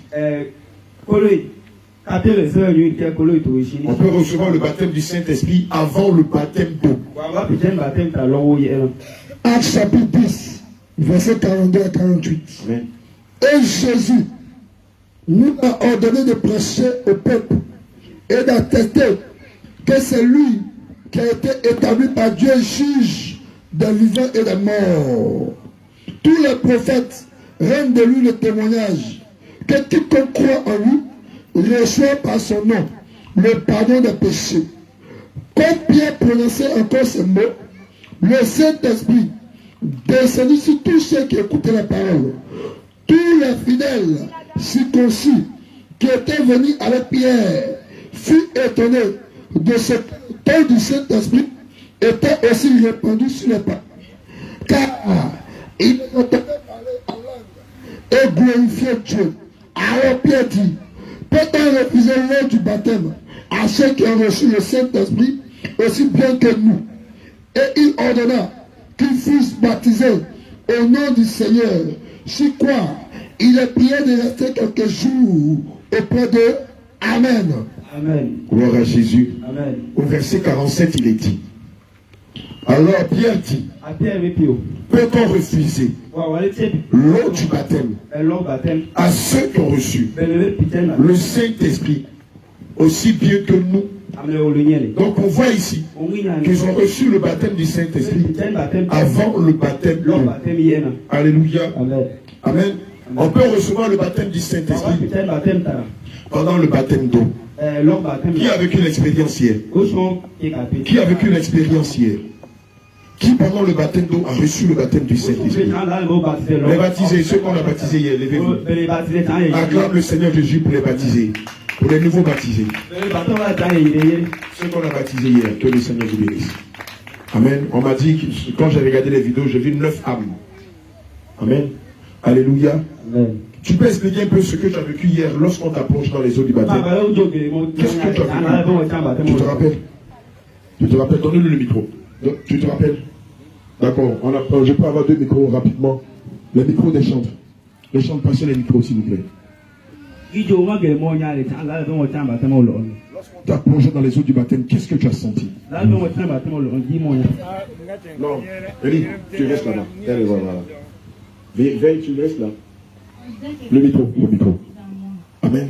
On peut recevoir le baptême du Saint-Esprit avant le baptême d'eau. Acte chapitre 10, verset 42 à 48. Amen. Et Jésus nous a ordonné de prêcher au peuple et d'attester que c'est lui qui a été établi par Dieu juge des vivants et des morts. Tous les prophètes rendent de lui le témoignage que quiconque croit en lui reçoit par son nom le pardon des péchés. Comme Pierre prononçait encore ce mot, le Saint-Esprit descendit sur tous ceux qui écoutaient la parole. Tous les fidèles circoncis qui étaient venus avec Pierre furent étonnés de ce temps du Saint-Esprit était aussi répandu sur les pas. Car ils entendaient parler en langue et glorifiaient Dieu. Alors Pierre dit, peut-on refuser l'eau du baptême à ceux qui ont reçu le Saint-Esprit aussi bien que nous? Et il ordonna qu'ils fussent baptisés au nom du Seigneur, sur quoi il est prié de rester quelques jours auprès d'eux. Amen. Amen. Gloire à Jésus. Amen. Au verset 47, il est dit. Alors Pierre dit, peut-on refuser l'eau du baptême à ceux qui ont reçu le Saint-Esprit aussi bien que nous? Donc on voit ici qu'ils ont reçu le baptême du Saint-Esprit avant le baptême d'eau. Alléluia. Amen. On peut recevoir le baptême du Saint-Esprit pendant le baptême d'eau. Qui a vécu l'expérience hier? Qui a vécu l'expérience hier? Qui pendant le baptême d'eau a reçu le baptême du Saint-Esprit? Les baptisés, ceux qu'on a baptisés hier, levez-vous. Acclame le Seigneur Jésus pour les baptisés. Pour les nouveaux baptisés. Ceux qu'on a baptisés hier, que le Seigneur vous bénisse. Amen. On m'a dit, que, quand j'ai regardé les vidéos, j'ai vu 9 âmes. Amen. Alléluia. Amen. Tu peux expliquer un peu ce que tu as vécu hier lorsqu'on t'a plongé dans les eaux du baptême? Qu'est-ce que tu as vécu? Tu te rappelles? Tu te rappelles? Donnez-lui le micro. Tu te rappelles? D'accord. Je peux avoir 2 micros rapidement. Les micros des chantres. Les chantres, passez les micros s'il vous plaît. Lorsqu'on t'a plongé dans les eaux du baptême, qu'est-ce que tu as senti? Non, Eli, tu restes là-bas. Voilà. Veille, tu restes là. Le micro. Amen.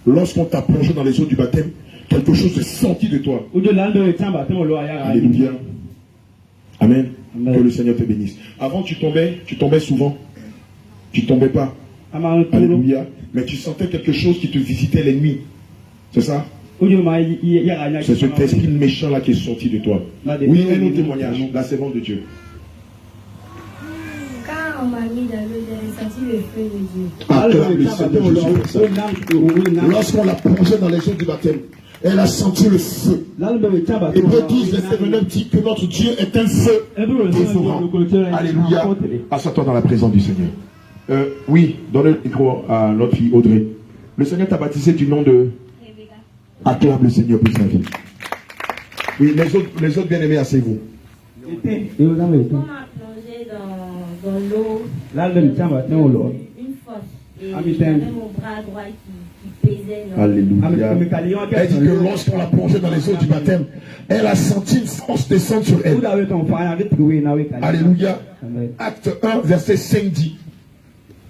Lorsqu'on t'a plongé dans les eaux du baptême, quelque chose est sorti de toi. Alléluia. Amen. Que le Seigneur te bénisse. Avant, tu tombais souvent. Tu tombais pas. Alléluia. Mais tu sentais quelque chose qui te visitait les nuits. C'est ça? C'est cet esprit méchant là qui est sorti de toi. Oui, un autre témoignage. La servante de Dieu. Quand on m'a mis dans l'eau, j'ai senti le feu de Dieu. Acclame le Seigneur Jésus. Lorsqu'on l'a plongé dans les eaux du baptême, Elle a senti le feu. Hébreux 10, verset 29 dit que notre Dieu est un feu dévorant. Alléluia. Assois-toi dans la présence du Seigneur. Oui, donne le micro à notre fille Audrey. Le Seigneur t'a baptisé du nom de... Acclame le Seigneur pour sa vie. Oui, les autres bien-aimés, asseyez-vous. On m'a plongé dans l'eau. Une force. Et j'avais mon bras droit qui pesait. Alléluia. Elle dit que lorsqu'on l'a plongée dans les eaux du baptême, elle a senti une force descendre sur elle. Alléluia. Acte 1, verset 5 dit,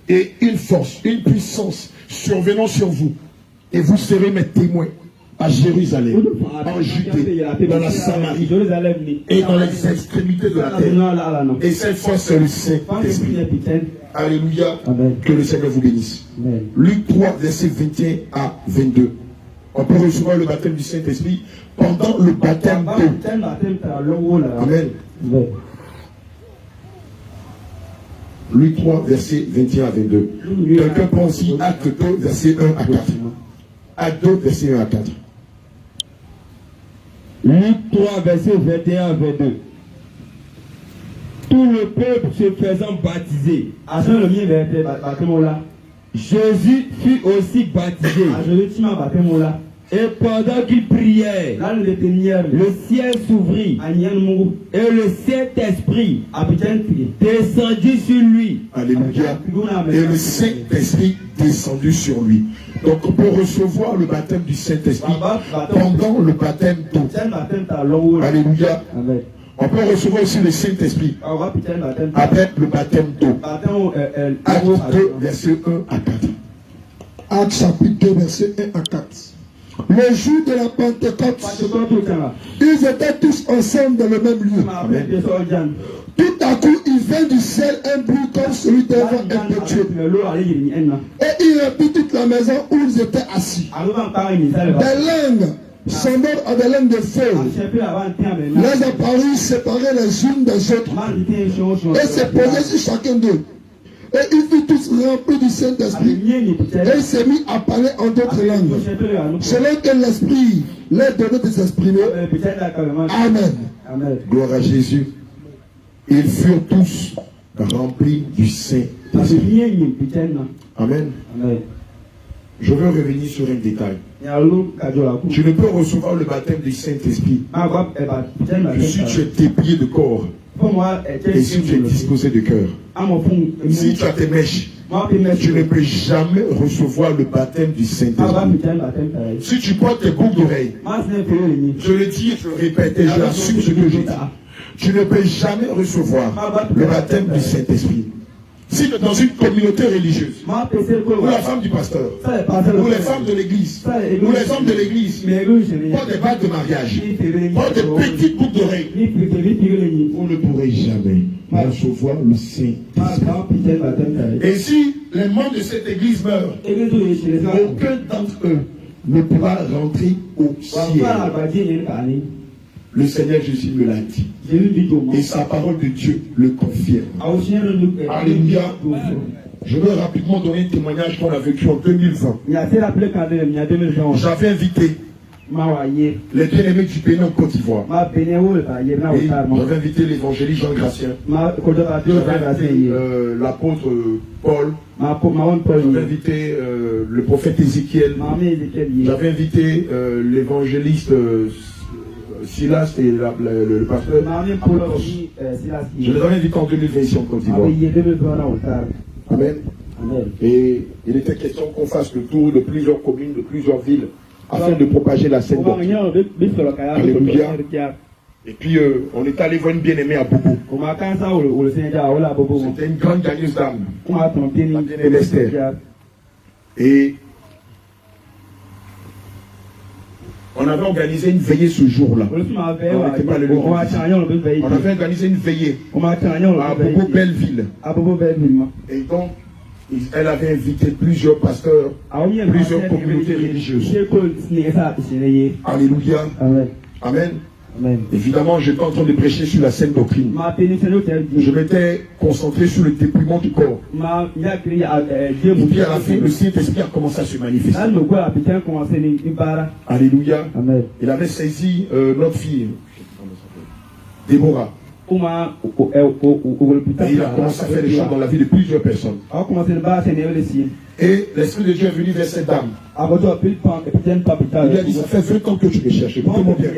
et une force, une puissance survenant sur vous, et vous serez mes témoins à Jérusalem, en Judée, dans la Samarie et dans les extrémités de la terre. Et cette force, c'est le Saint-Esprit. Alléluia. Que le Seigneur vous bénisse. Luc 3, verset 21 à 22. On peut recevoir le baptême du Saint-Esprit pendant le baptême d'eau. Amen. Luc 3, verset 21 à 22. Quelqu'un prend aussi Acte 2, verset 1 à 4. Acte 2, verset 1 à 4. Luc 3, verset 21 à 22. Tout le peuple se faisant baptiser. Jésus fut aussi baptisé. Et pendant qu'il priait, le ciel s'ouvrit et le Saint-Esprit descendit sur lui. Alléluia. Et le Saint-Esprit descendu sur lui. Donc on peut recevoir le baptême du Saint-Esprit pendant le baptême d'eau. Alléluia. On peut recevoir aussi le Saint-Esprit avec le baptême d'eau. Acte 2, verset 1 à 4. Acte chapitre 2, verset 1 à 4. Le jour de la Pentecôte, ils étaient tous ensemble dans le même lieu. Tout à coup, il vint du ciel un bruit comme celui d'un vent impétueux. Et il remplit toute la maison où ils étaient assis. Des langues semblables à des langues de feu les apparurent séparées les unes des autres et se posaient sur chacun d'eux. Et ils furent tous remplis du Saint-Esprit. Et il s'est mis à parler en d'autres langues, selon que l'Esprit leur donnait de s'exprimer. Amen. Gloire à Jésus. Ils furent tous remplis du Saint-Esprit. Amen. Je veux revenir sur un détail. Tu ne peux recevoir le baptême du Saint-Esprit que si tu es dépouillé de corps et si tu es disposé de cœur. Si tu as tes mèches, tu ne peux jamais recevoir le baptême du Saint-Esprit. Si tu portes tes boucles d'oreilles, je le dis et je le répète et j'assume ce que je dis, tu ne peux jamais recevoir le baptême du Saint-Esprit. Si tu es dans une communauté religieuse, ou la femme du pasteur, ou les femmes de l'église, ou les hommes de l'église, pas des bagues de mariage, pas des petites boucles d'oreilles, vous ne pourrez jamais recevoir le Saint-Esprit. Et si les membres de cette église meurent, aucun d'entre eux ne pourra rentrer au ciel. Le Seigneur Jésus me l'a dit. Et sa parole de Dieu le confirme. Alléluia. Je veux rapidement donner un témoignage qu'on a vécu en 2020. J'avais invité les bien-aimés du Bénin en Côte d'Ivoire. J'avais invité l'évangéliste Jean Gratien. J'avais invité l'apôtre Paul. J'avais invité le prophète Ézéchiel. J'avais invité l'évangéliste Silas et le pasteur. Je les avais invités en 2020 ici en Côte d'Ivoire. Amen. Et il était question qu'on fasse le tour de plusieurs communes, de plusieurs villes, afin de propager la sainte doctrine. Alléluia. Et puis on est allé voir une bien-aimée à Bobo. C'était une grande gagneuse d'âme. La bien-aimée Esther. Et on avait organisé une veillée ce jour-là. On n'était pas le On avait organisé une veillée à Bobo Belleville. Et donc, elle avait invité plusieurs pasteurs, plusieurs communautés religieuses. Alléluia. Amen. Amen. Évidemment, je n'étais pas en train de prêcher sur la saine doctrine. Je m'étais concentré sur le dépouillement du corps. Et puis à la fin, le Saint-Esprit a commencé à se manifester. Alléluia. Amen. Il avait saisi notre fille, Déborah. Et il a commencé à faire des choses dans la vie de plusieurs personnes. Et l'Esprit de Dieu est venu vers cette dame. Il a dit, ça fait 20 ans que tu me cherches. Écoutez-moi bien.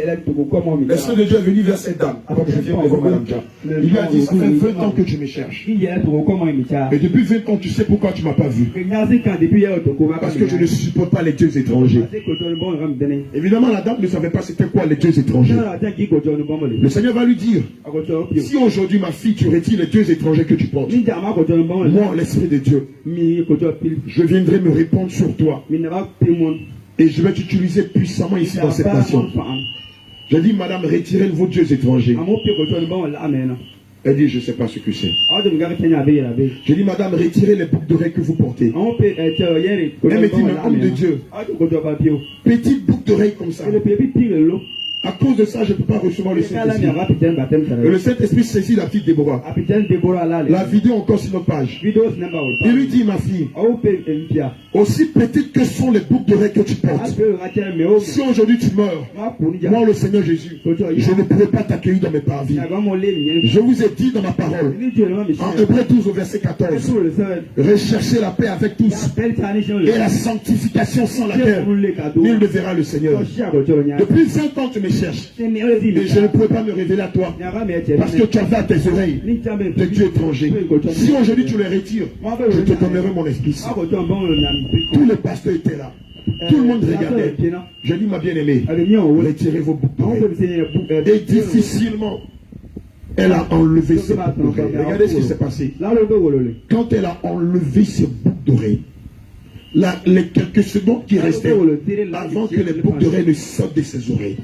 L'Esprit de Dieu est venu vers cette dame. Comme je viens devant Madame Dia. Il lui a dit, ça fait 20 ans que tu me cherches. Et depuis 20 ans, tu sais pourquoi tu ne m'as pas vu. Parce que je ne supporte pas les dieux étrangers. Évidemment, la dame ne savait pas c'était quoi les dieux étrangers. Le Seigneur va lui dire, si aujourd'hui ma fille, tu retires les dieux étrangers que tu portes, moi, l'Esprit de Dieu, je viendrai me répandre sur toi. Et je vais t'utiliser puissamment ici dans cette nation. J'ai dit, madame, retirez vos dieux étrangers. Elle dit, je ne sais pas ce que c'est. J'ai dit, madame, retirez les boucles d'oreilles que vous portez. Elle me dit, mais homme de Dieu, petite boucle d'oreille comme ça. À cause de ça, je ne peux pas recevoir le Saint-Esprit. Et le Saint-Esprit saisit la petite Déborah. La vidéo encore sur notre page. Il lui dit, ma fille, aussi petites que sont les boucles d'oreilles que tu portes, si aujourd'hui tu meurs, moi le Seigneur Jésus, je ne pourrai pas t'accueillir dans mes parvis. Je vous ai dit dans ma parole, en Hébreux 12 au verset 14, recherchez la paix avec tous et la sanctification sans laquelle nul ne verra le Seigneur. Depuis 20 ans tu me cherches et je ne pourrais pas me révéler à toi parce que tu avais à tes oreilles des dieux étrangers. Si aujourd'hui tu les retires, je te donnerai mon esprit. Tous les pasteurs étaient là. Tout le monde regardait. J'ai dit, ma bien-aimée, retirez vos boucles d'oreilles. Et difficilement, elle a enlevé ses boucles d'oreilles. Regardez ce qui s'est passé. Quand elle a enlevé ses boucles d'oreilles, les quelques secondes qui restaient avant que les boucles d'oreilles ne sortent de ses oreilles,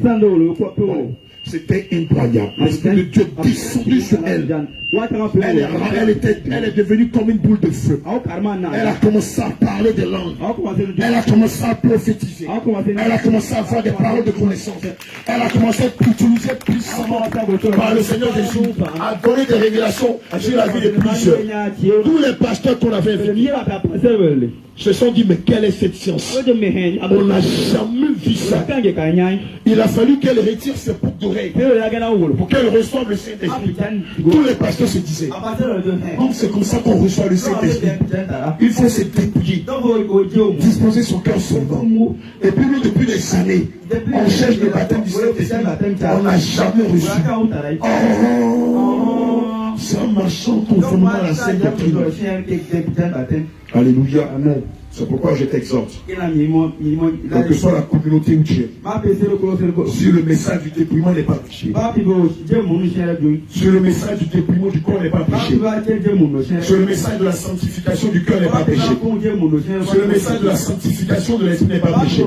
c'était incroyable. L'Esprit de Dieu descendu sur elle. Elle est devenue comme une boule de feu. Elle a commencé à parler des langues. Elle a commencé à prophétiser. Elle a commencé à avoir des paroles de connaissance. Elle a commencé à utiliser puissamment par le Seigneur Jésus à donner des révélations sur la vie de plusieurs. Tous les pasteurs qu'on avait venus se sont dit, mais quelle est cette science? On n'a jamais vu ça. Il a fallu qu'elle retire ses boucles d'oreilles pour qu'elle reçoive le Saint-Esprit. Tous les pasteurs se disaient, donc c'est comme ça qu'on reçoit le Saint-Esprit. Il faut se dépouiller, disposer son cœur seulement. Et puis nous, depuis des années, on cherche le baptême du Saint-Esprit. On n'a jamais reçu. C'est un marchand conformément à la sainte doctrine. Alléluia. Amen. C'est pourquoi je t'exhorte, quelle que soit la communauté où tu es, si le message du dépouillement n'est pas prêché, si le message du dépouillement du corps n'est pas prêché, si le message de la sanctification du cœur n'est pas prêché, si le message de la sanctification de l'esprit n'est pas prêché,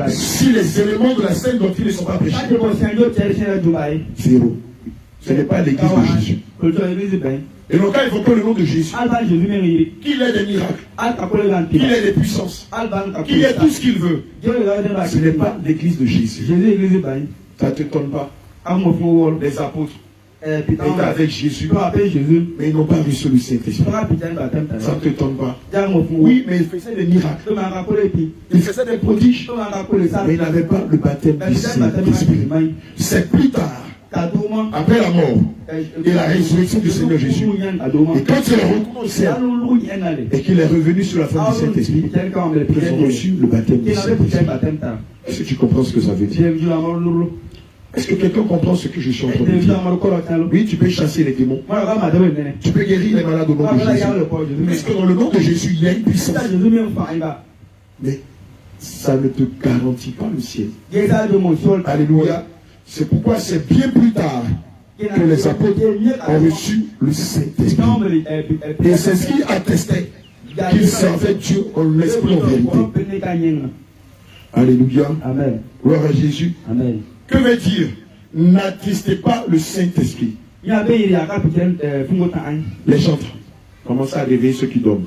si les éléments de la sainte doctrine ne sont pas prêchés, zéro. Ce n'est pas l'église de Jésus. Et donc quand il faut que le nom de Jésus, qu'il ait des miracles, qu'il ait des puissances, qu'il ait tout ce qu'il veut, ce n'est pas l'église de Jésus. Ça ne t'étonne pas. Les apôtres étaient avec Jésus, mais ils n'ont pas reçu le Saint-Esprit. Ça ne t'étonne pas. Oui, mais ils faisaient des miracles, ils faisaient des prodiges, mais ils n'avaient pas le baptême du Saint-Esprit. C'est plus tard, après la mort et la résurrection du Seigneur Jésus, et quand il est retourné au ciel et qu'il est revenu sur la forme du Saint-Esprit, ils ont reçu le baptême du Saint-Esprit. Est-ce que tu comprends ce que ça veut dire? Est-ce que quelqu'un comprend ce que je suis en train de dire? Oui, tu peux chasser les démons, tu peux guérir les malades au nom de Jésus, parce que dans le nom de Jésus il y a une puissance, mais ça ne te garantit pas le ciel. Alléluia. C'est pourquoi c'est bien plus tard que les apôtres ont reçu le Saint-Esprit. Et c'est ce qui attestait qu'ils servaient Dieu en l'esprit en vérité. Alléluia. Amen. Gloire à Jésus. Amen. Que veut dire n'attristez pas le Saint-Esprit? Les chantres, commencez à réveiller ceux qui dorment.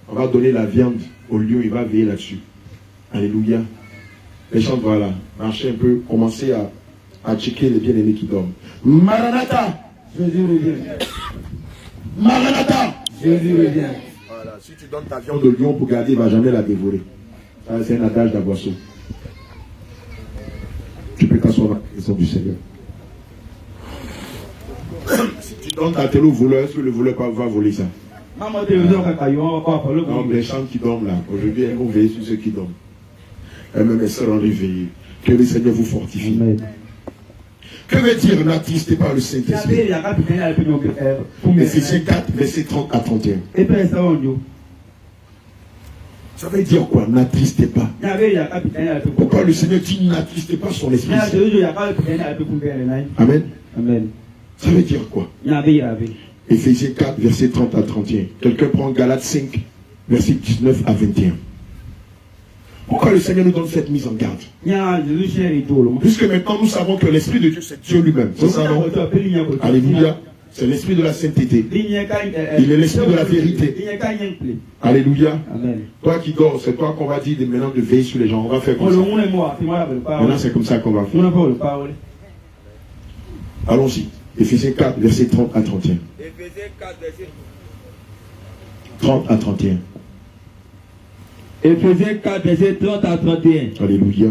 On va donner la viande au lion, il va veiller là-dessus. Alléluia. Les chantres, voilà. Marchez un peu, commencez à à checker les bien-aimés qui dorment. Maranatha. Jésus revient. Maranatha. Jésus revient. Voilà, si tu donnes ta viande de lion pour garder, il ne va jamais la dévorer. C'est un adage d'Aboisseau. Tu peux t'asseoir dans la présence du Seigneur. Si tu donnes ta télé au voleur, est-ce que le voleur va voler ça? Non, mais les gens qui dorment là, aujourd'hui, elles vont veiller sur ceux qui dorment. Elles-mêmes, elles seront réveillées. Que le Seigneur vous fortifie. Amen. Que veut dire n'attristez pas le Saint-Esprit? Éphésiens 4, versets 30 à 31. Ça veut dire quoi? N'attristez pas. Pourquoi le Seigneur dit n'attristez pas son esprit? Amen. Amen. Ça veut dire quoi? Éphésiens 4, versets 30 à 31. Quelqu'un prend Galates 5, versets 19 à 21. Pourquoi le Seigneur nous donne cette mise en garde? Puisque maintenant nous savons que l'Esprit de Dieu, c'est Dieu lui-même. C'est ça, non? Alléluia. C'est l'Esprit de la sainteté. Il est l'Esprit de la vérité. Alléluia. Amen. Toi qui dors, c'est toi qu'on va dire maintenant de veiller sur les gens. On va faire comme ça. Maintenant, c'est comme ça qu'on va faire. Allons-y. Éphésiens 4, versets 30 à 31. Éphésiens 4, verset 30 à 31. Éphésiens 4, verset 30 à 31. Alléluia.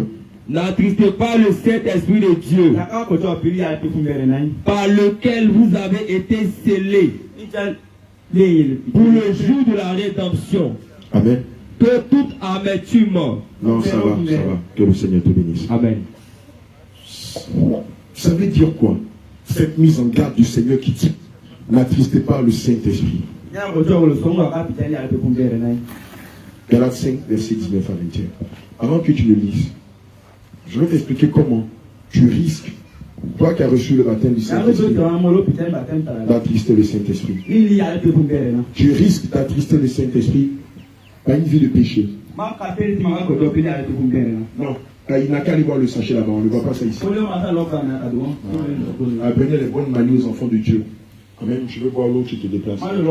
N'attristez pas le Saint-Esprit de Dieu, par lequel vous avez été scellés pour le jour de la rédemption. Amen. Que toute amertume. Non, ça va. Que le Seigneur te bénisse. Amen. Ça veut dire quoi? Cette mise en garde du Seigneur qui dit n'attristez pas le Saint-Esprit. Galates 5, verset 19 à 21. Avant que tu le lises, je vais t'expliquer comment tu risques, toi qui as reçu le baptême du Saint-Esprit, d'attrister le Saint-Esprit. Tu risques d'attrister le Saint-Esprit par une vie de péché. Non. Il n'a qu'à aller voir le sachet là-bas, on ne voit pas ça ici. Apprenez les bonnes manières aux enfants de Dieu. Amen. Je veux voir l'autre qui te déplace. Amen.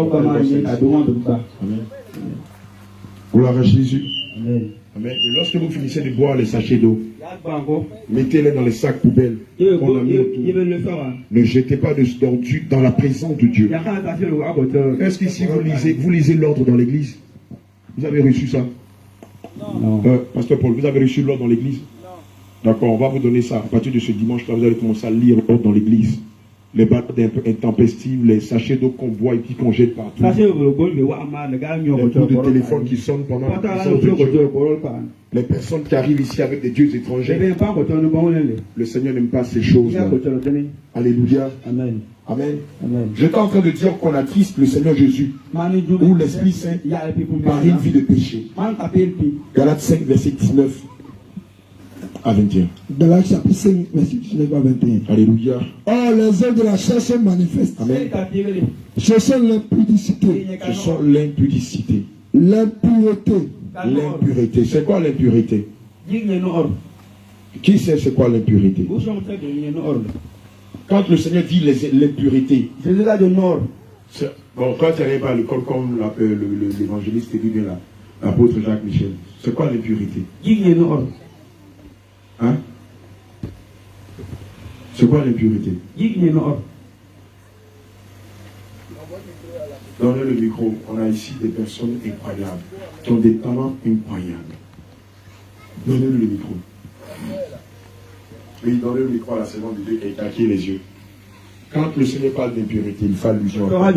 Gloire à Jésus. Amen. Amen. Et lorsque vous finissez de boire les sachets d'eau, mettez-les dans les sacs poubelles qu'on a mis autour. Ne jetez pas de d'ordures dans la présence de Dieu. Est-ce qu'ici vous lisez l'ordre dans l'église? Vous avez reçu ça? Non. Pasteur Paul, vous avez reçu l'ordre dans l'église? D'accord, on va vous donner ça. À partir de ce dimanche-là, vous allez commencer à lire l'ordre dans l'église. Les balades intempestives, les sachets d'eau qu'on boit et puis qu'on jette partout. Les coups de téléphone qui sonnent pendant la présence de Dieu. Les personnes qui arrivent ici avec des dieux étrangers. Le Seigneur n'aime pas ces choses-là. Alléluia. Amen. Amen. Amen. J'étais en train de dire qu'on attriste le Seigneur Jésus ou l'Esprit Saint par une vie de péché. Galates 5, verset 19 à 21. Galates chapitre 5, verset 19 à 21. Alléluia. Or, les œuvres de la chair sont manifestes. Amen. Ce sont l'impudicité, Ce sont l'impudicité. l'impureté, L'impureté. C'est quoi l'impureté? Qui sait c'est quoi l'impureté? Quand le Seigneur dit l'impureté, bon, toi tu n'arrives pas à l'école comme l'évangéliste dit bien là, l'apôtre Jacques Michel. C'est quoi l'impureté? Hein? C'est quoi l'impureté? Donnez le micro. On a ici des personnes incroyables, qui ont des talents incroyables. Donnez-le le micro. Oui, donnez le micro à la seconde de Dieu qui a écarté les yeux. Quand le Seigneur parle d'impurité, il fait allusion à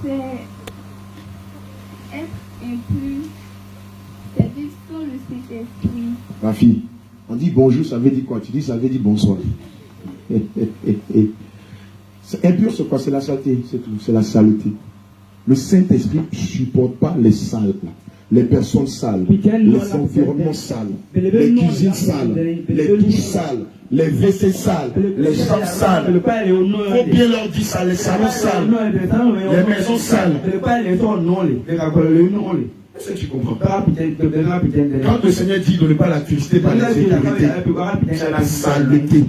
C'est être impur, c'est vivre sans le Saint-Esprit. Ma fille, on dit bonjour, ça veut dire quoi? Tu dis ça veut dire bonsoir. Impur, c'est quoi? C'est la saleté, c'est tout, c'est la saleté. Le Saint-Esprit ne supporte pas les sales, les personnes sales, les environnements sales, les cuisines sales, les douches sales, les WC sales, les chambres sales. Il faut bien leur dire ça, les salons sales, les maisons sales. Est-ce que tu comprends? Quand le Seigneur dit de ne pas l'attrister par les impurités, c'est la saleté.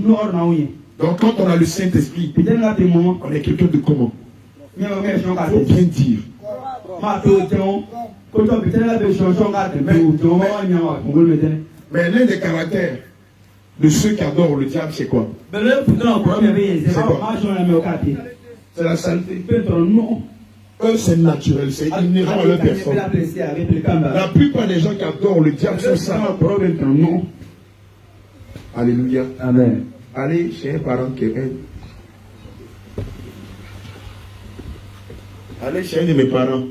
Donc quand on a le Saint-Esprit, on est quelqu'un de comment? Il faut bien dire. Mais l'un des caractères de ceux qui adorent le diable, c'est quoi? C'est la saleté. Eux, c'est naturel, c'est inhérent à leur personne. La plupart des gens qui adorent le diable sont ça. Alléluia. Amen. Allez chez un parent qui est allez chez un de mes parents.